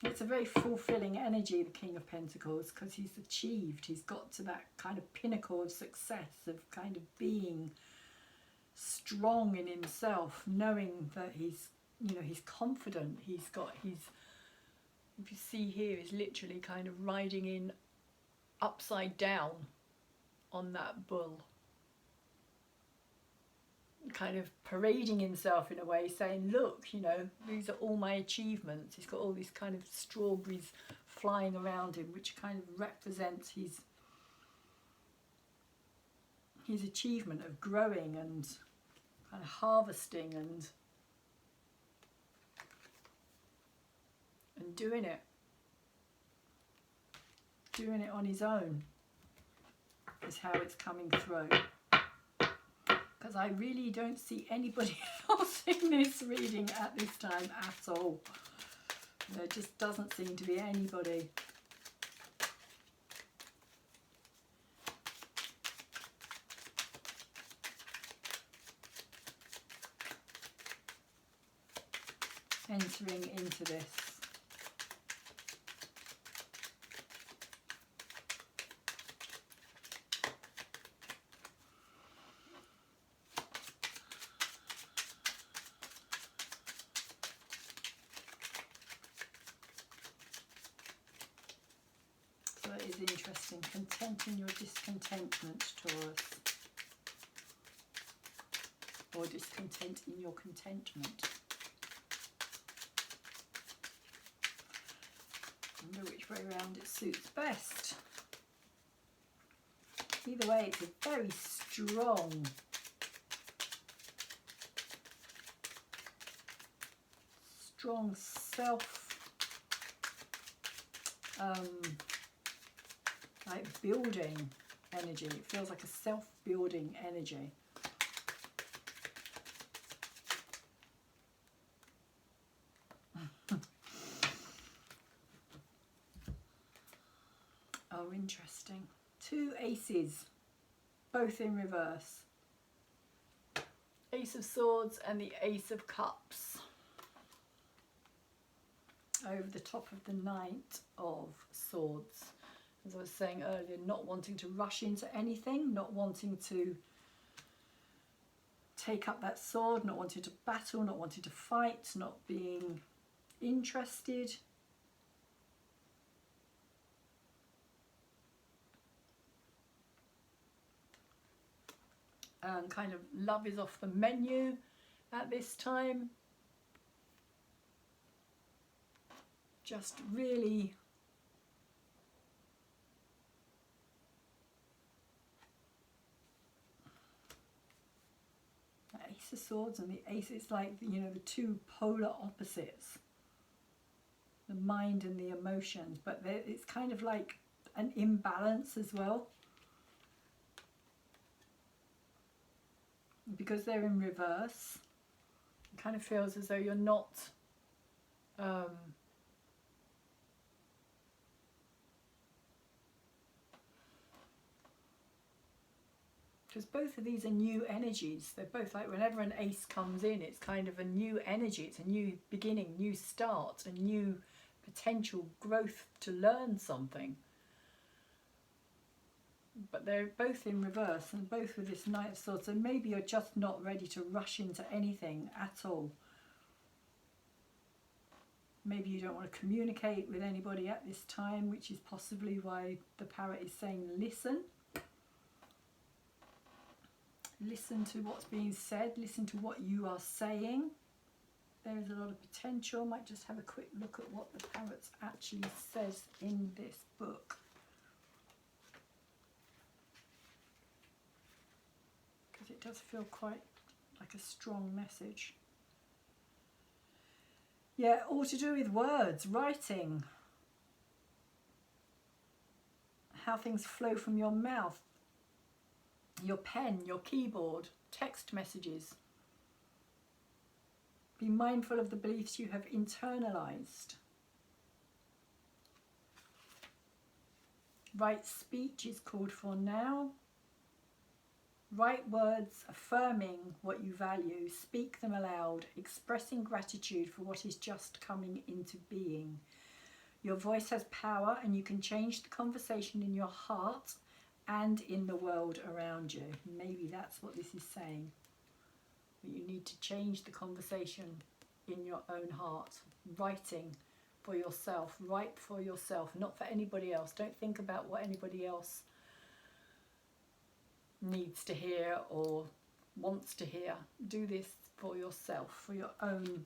It's a very fulfilling energy, the King of Pentacles, because he's achieved, he's got to that kind of pinnacle of success, of kind of being strong in himself, knowing that he's, you know, he's confident, he's got his, if you see here, he's literally kind of riding in upside down on that bull, kind of parading himself in a way, saying, look, you know, these are all my achievements. He's got all these kind of strawberries flying around him, which kind of represents his achievement of growing and kind of harvesting and doing it on his own is how it's coming through. Because I really don't see anybody else in this reading at this time at all. There just doesn't seem to be anybody. Entering into this. So it is interesting. Content in your discontentment, Taurus. Or discontent in your contentment. Wonder which way around it suits best. Either way, it's a very strong self like building energy. It feels like a self-building energy. Oh, interesting. Two aces, both in reverse. Ace of Swords and the Ace of Cups. over the top of the Knight of Swords. As I was saying earlier, not wanting to rush into anything, not wanting to take up that sword, not wanting to battle, not wanting to fight, not being interested. Kind of love is off the menu at this time. Just really the Ace of Swords and the Ace, it's like, you know, the two polar opposites, the mind and the emotions, but it's kind of like an imbalance as well, because they're in reverse. It kind of feels as though you're not because both of these are new energies. They're both like, whenever an ace comes in, it's kind of a new energy, it's a new beginning, new start, a new potential growth to learn something. But they're both in reverse, and both with this Knight of Swords, so maybe you're just not ready to rush into anything at all. Maybe you don't want to communicate with anybody at this time, which is possibly why the Parrot is saying listen. Listen to what's being said, listen to what you are saying. There is a lot of potential. Might just have a quick look at what the Parrot actually says in this book. Because it does feel quite like a strong message. Yeah, all to do with words, writing. How things flow from your mouth. Your pen, your keyboard, text messages. Be mindful of the beliefs you have internalized. Right speech is called for now. Write words affirming what you value. Speak them aloud, expressing gratitude for what is just coming into being. Your voice has power, and you can change the conversation in your heart and in the world around you. Maybe that's what this is saying. You need to change the conversation in your own heart. Writing for yourself. Write for yourself, not for anybody else. Don't think about what anybody else needs to hear or wants to hear. Do this for yourself, for your own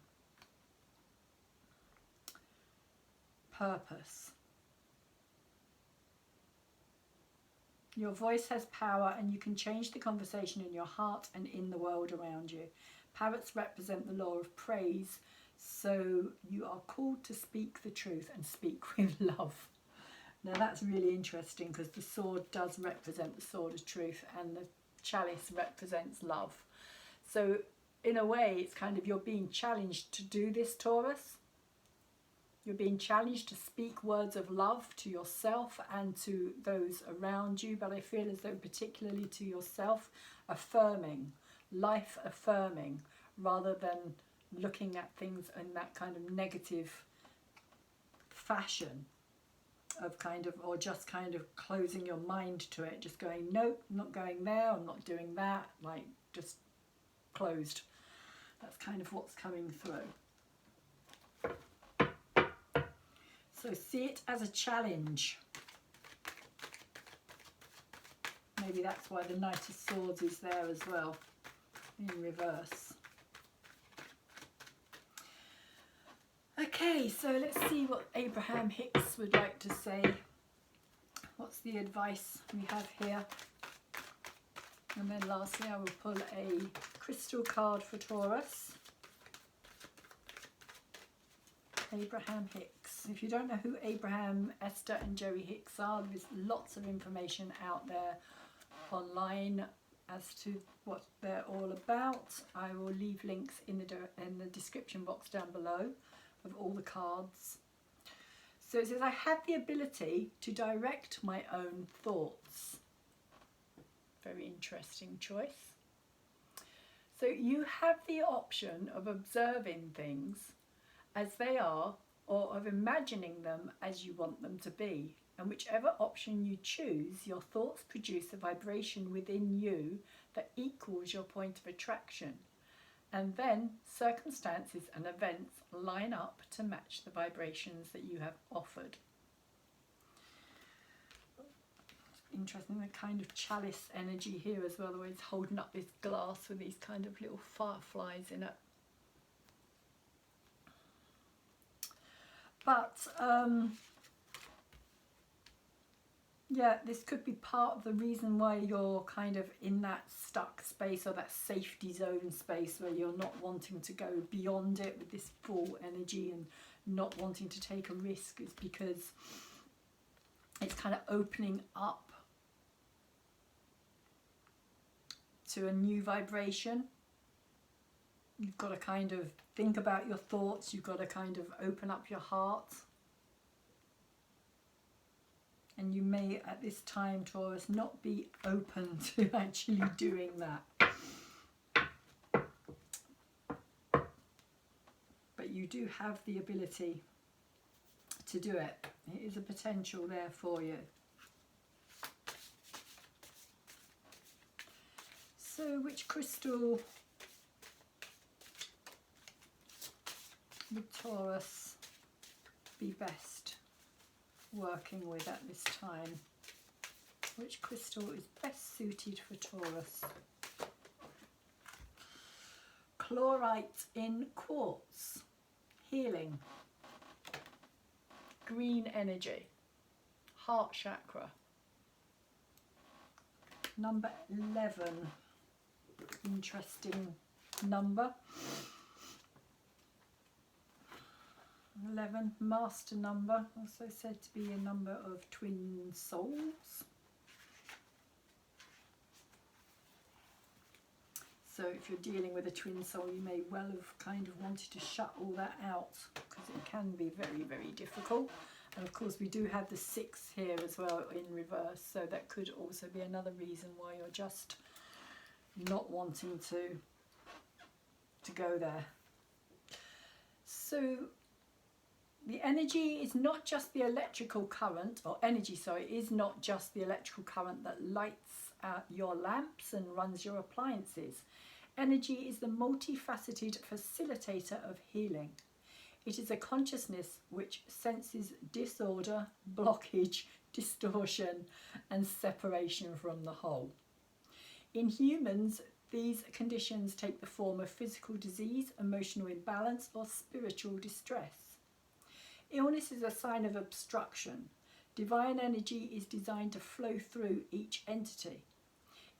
purpose. Your voice has power, and you can change the conversation in your heart and in the world around you. Parrots represent the law of praise, so you are called to speak the truth and speak with love. Now that's really interesting, because the sword does represent the sword of truth, and the chalice represents love. So in a way, it's kind of, you're being challenged to do this, Taurus. You're being challenged to speak words of love to yourself and to those around you, but I feel as though particularly to yourself, affirming, life affirming, rather than looking at things in that kind of negative fashion of kind of, or just kind of closing your mind to it, just going, nope, I'm not going there, I'm not doing that, like just closed. That's kind of what's coming through. So see it as a challenge. Maybe that's why the Knight of Swords is there as well, in reverse. Okay, so let's see what Abraham Hicks would like to say. What's the advice we have here? And then lastly, I will pull a crystal card for Taurus. Abraham Hicks. If you don't know who Abraham, Esther and Joey Hicks are, there's lots of information out there online as to what they're all about. I will leave links in the description box down below of all the cards. So it says, I have the ability to direct my own thoughts. Very interesting choice. So you have the option of observing things as they are or of imagining them as you want them to be. And whichever option you choose, your thoughts produce a vibration within you that equals your point of attraction. And then circumstances and events line up to match the vibrations that you have offered. Interesting, the kind of chalice energy here as well, the way it's holding up this glass with these kind of little fireflies in it. But yeah, this could be part of the reason why you're kind of in that stuck space, or that safety zone space, where you're not wanting to go beyond it with this full energy and not wanting to take a risk, is because it's kind of opening up to a new vibration. You've got to kind of think about your thoughts, you've got to kind of open up your heart. And you may at this time, Taurus, not be open to actually doing that. But you do have the ability to do it. It is a potential there for you. So which crystal would Taurus be best working with at this time? Which crystal is best suited for Taurus? Chlorite in quartz, healing, green energy, heart chakra. Number 11, interesting number. 11, master number, also said to be a number of twin souls. So if you're dealing with a twin soul, you may well have kind of wanted to shut all that out, because it can be very, very difficult. And of course we do have the 6 here as well in reverse, so that could also be another reason why you're just not wanting to go there. So the energy is not just the electrical current, or energy, sorry, is not just the electrical current that lights your lamps and runs your appliances. Energy is the multifaceted facilitator of healing. It is a consciousness which senses disorder, blockage, distortion, and separation from the whole. In humans, these conditions take the form of physical disease, emotional imbalance, or spiritual distress. Illness is a sign of obstruction. Divine energy is designed to flow through each entity.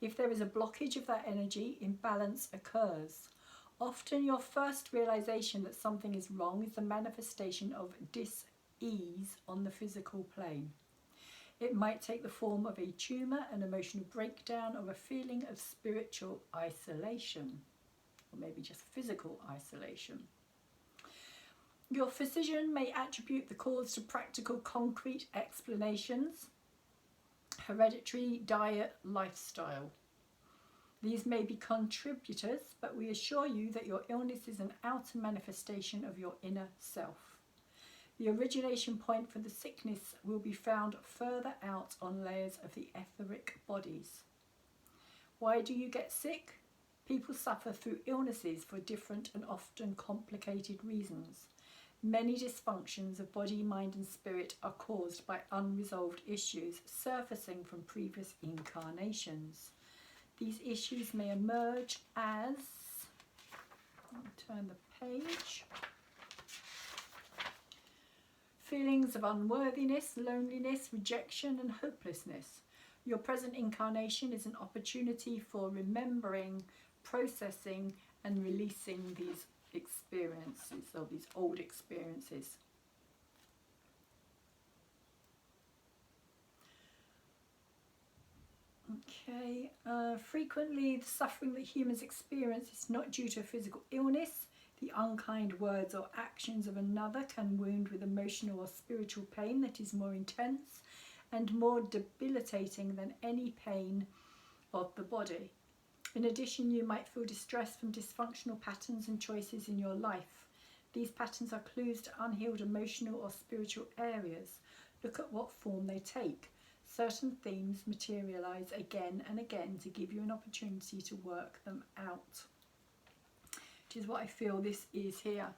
If there is a blockage of that energy, imbalance occurs. Often your first realization that something is wrong is the manifestation of dis-ease on the physical plane. It might take the form of a tumour, an emotional breakdown, or a feeling of spiritual isolation, or maybe just physical isolation. Your physician may attribute the cause to practical, concrete explanations, hereditary, diet, lifestyle. These may be contributors, but we assure you that your illness is an outer manifestation of your inner self. The origination point for the sickness will be found further out on layers of the etheric bodies. Why do you get sick? People suffer through illnesses for different and often complicated reasons. Many dysfunctions of body, mind and spirit are caused by unresolved issues surfacing from previous incarnations. These issues may emerge as, let me turn the page, feelings of unworthiness, loneliness, rejection and hopelessness. Your present incarnation is an opportunity for remembering, processing and releasing these experiences, or these old experiences. Okay, frequently the suffering that humans experience is not due to a physical illness. The unkind words or actions of another can wound with emotional or spiritual pain that is more intense and more debilitating than any pain of the body. In addition, you might feel distress from dysfunctional patterns and choices in your life. These patterns are clues to unhealed emotional or spiritual areas. Look at what form they take. Certain themes materialise again and again to give you an opportunity to work them out. Which is what I feel this is here.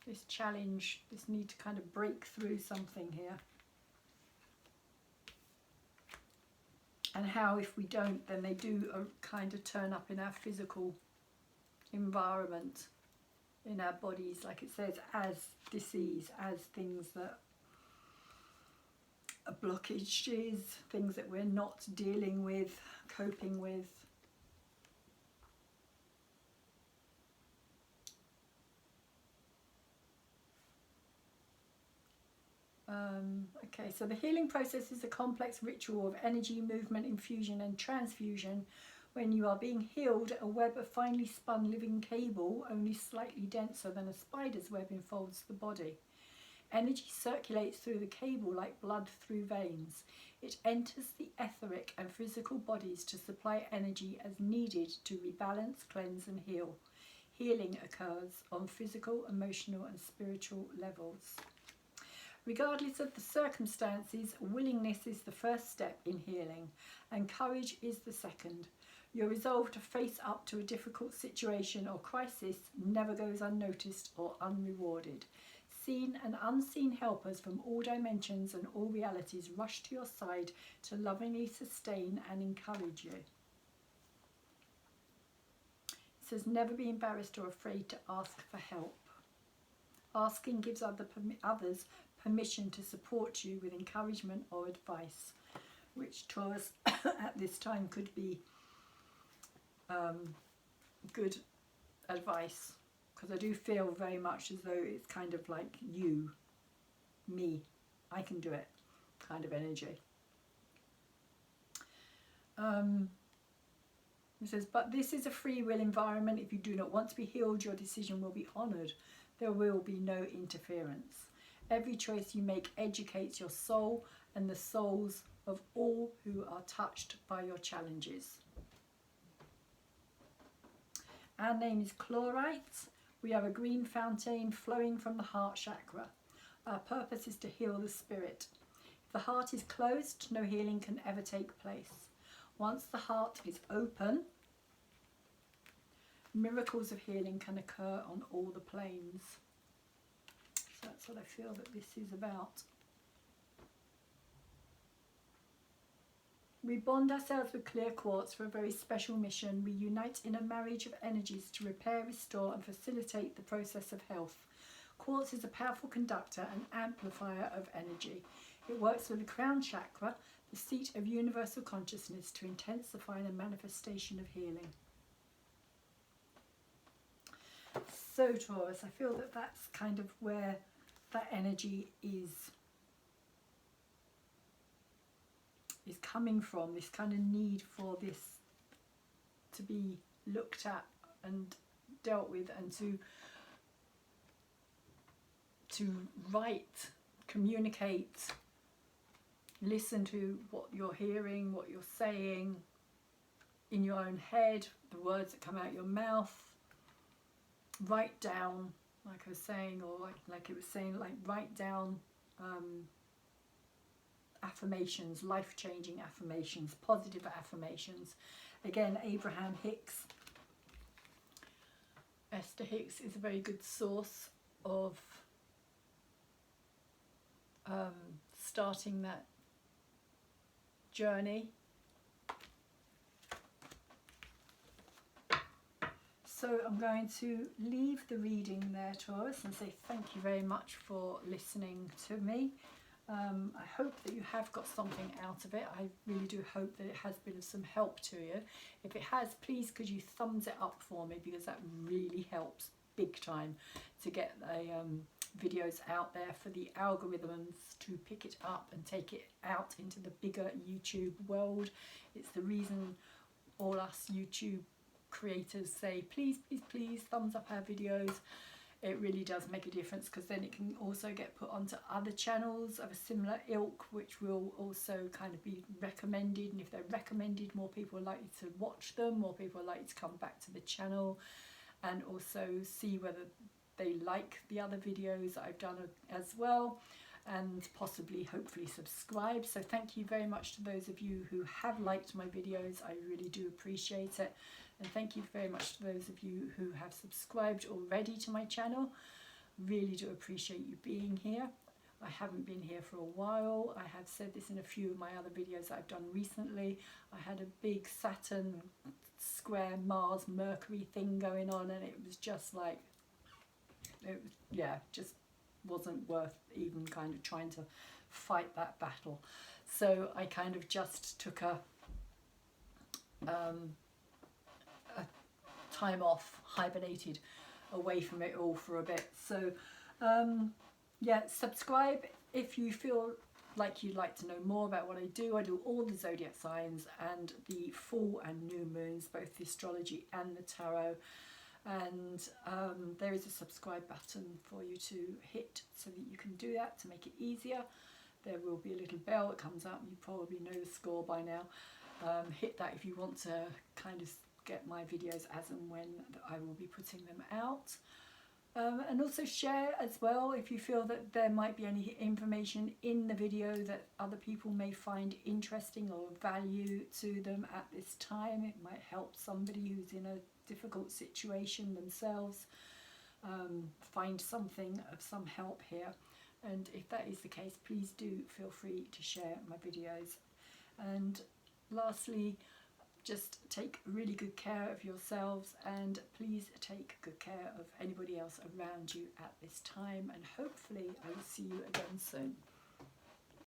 This challenge, this need to kind of break through something here. And how if we don't, then they do kind of turn up in our physical environment, in our bodies, like it says, as disease, as things that are blockages, things that we're not dealing with, coping with. Okay, so the healing process is a complex ritual of energy, movement, infusion and transfusion. When you are being healed, a web of finely spun living cable, only slightly denser than a spider's web, enfolds the body. Energy circulates through the cable like blood through veins. It enters the etheric and physical bodies to supply energy as needed to rebalance, cleanse and heal. Healing occurs on physical, emotional and spiritual levels. Regardless of the circumstances, willingness is the first step in healing, and courage is the second. Your resolve to face up to a difficult situation or crisis never goes unnoticed or unrewarded. Seen and unseen helpers from all dimensions and all realities rush to your side to lovingly sustain and encourage you. It says, never be embarrassed or afraid to ask for help. Asking gives others permission to support you with encouragement or advice, which Taurus at this time could be good advice, because I do feel very much as though it's kind of like you, me, I can do it kind of energy. It says, but this is a free will environment. If you do not want to be healed, your decision will be honoured. There will be no interference. Every choice you make educates your soul and the souls of all who are touched by your challenges. Our name is Chlorite. We are a green fountain flowing from the heart chakra. Our purpose is to heal the spirit. If the heart is closed, no healing can ever take place. Once the heart is open, miracles of healing can occur on all the planes. So that's what I feel that this is about. We bond ourselves with clear quartz for a very special mission. We unite in a marriage of energies to repair, restore and facilitate the process of health. Quartz is a powerful conductor and amplifier of energy. It works with the crown chakra, the seat of universal consciousness, to intensify the manifestation of healing. So Taurus, I feel that that's kind of where that energy is coming from, this kind of need for this to be looked at and dealt with, and to write, communicate, listen to what you're hearing, what you're saying in your own head, the words that come out your mouth. Write down, like I was saying, or like it was saying, like write down affirmations, life-changing affirmations, positive affirmations. Again, Abraham Hicks, Esther Hicks is a very good source of starting that journey. So I'm going to leave the reading there, Taurus, and say thank you very much for listening to me. I hope that you have got something out of it. I really do hope that it has been of some help to you. If it has, please could you thumbs it up for me, because that really helps big time to get the videos out there for the algorithms to pick it up and take it out into the bigger YouTube world. It's the reason all us YouTube creators say please, please, please thumbs up our videos. It really does make a difference, because then it can also get put onto other channels of a similar ilk, which will also kind of be recommended, and if they're recommended, more people are likely to watch them, more people are likely to come back to the channel, and also see whether they like the other videos that I've done as well, and possibly hopefully subscribe. So thank you very much to those of you who have liked my videos. I really do appreciate it. And thank you very much to those of you who have subscribed already to my channel. Really do appreciate you being here. I haven't been here for a while. I have said this in a few of my other videos that I've done recently. I had a big Saturn square Mars Mercury thing going on, and it was just like, yeah, just wasn't worth even kind of trying to fight that battle. So I kind of just took a time off, hibernated away from it all for a bit. So yeah, subscribe if you feel like you'd like to know more about what I do. I do all the zodiac signs and the full and new moons, both the astrology and the tarot. And there is a subscribe button for you to hit so that you can do that to make it easier. There will be a little bell that comes up. You probably know the score by now. Hit that if you want to kind of get my videos as and when I will be putting them out. And also share as well if you feel that there might be any information in the video that other people may find interesting or value to them at this time. It might help somebody who's in a difficult situation themselves find something of some help here. And if that is the case, please do feel free to share my videos. And lastly, just take really good care of yourselves, and please take good care of anybody else around you at this time, and hopefully I will see you again soon.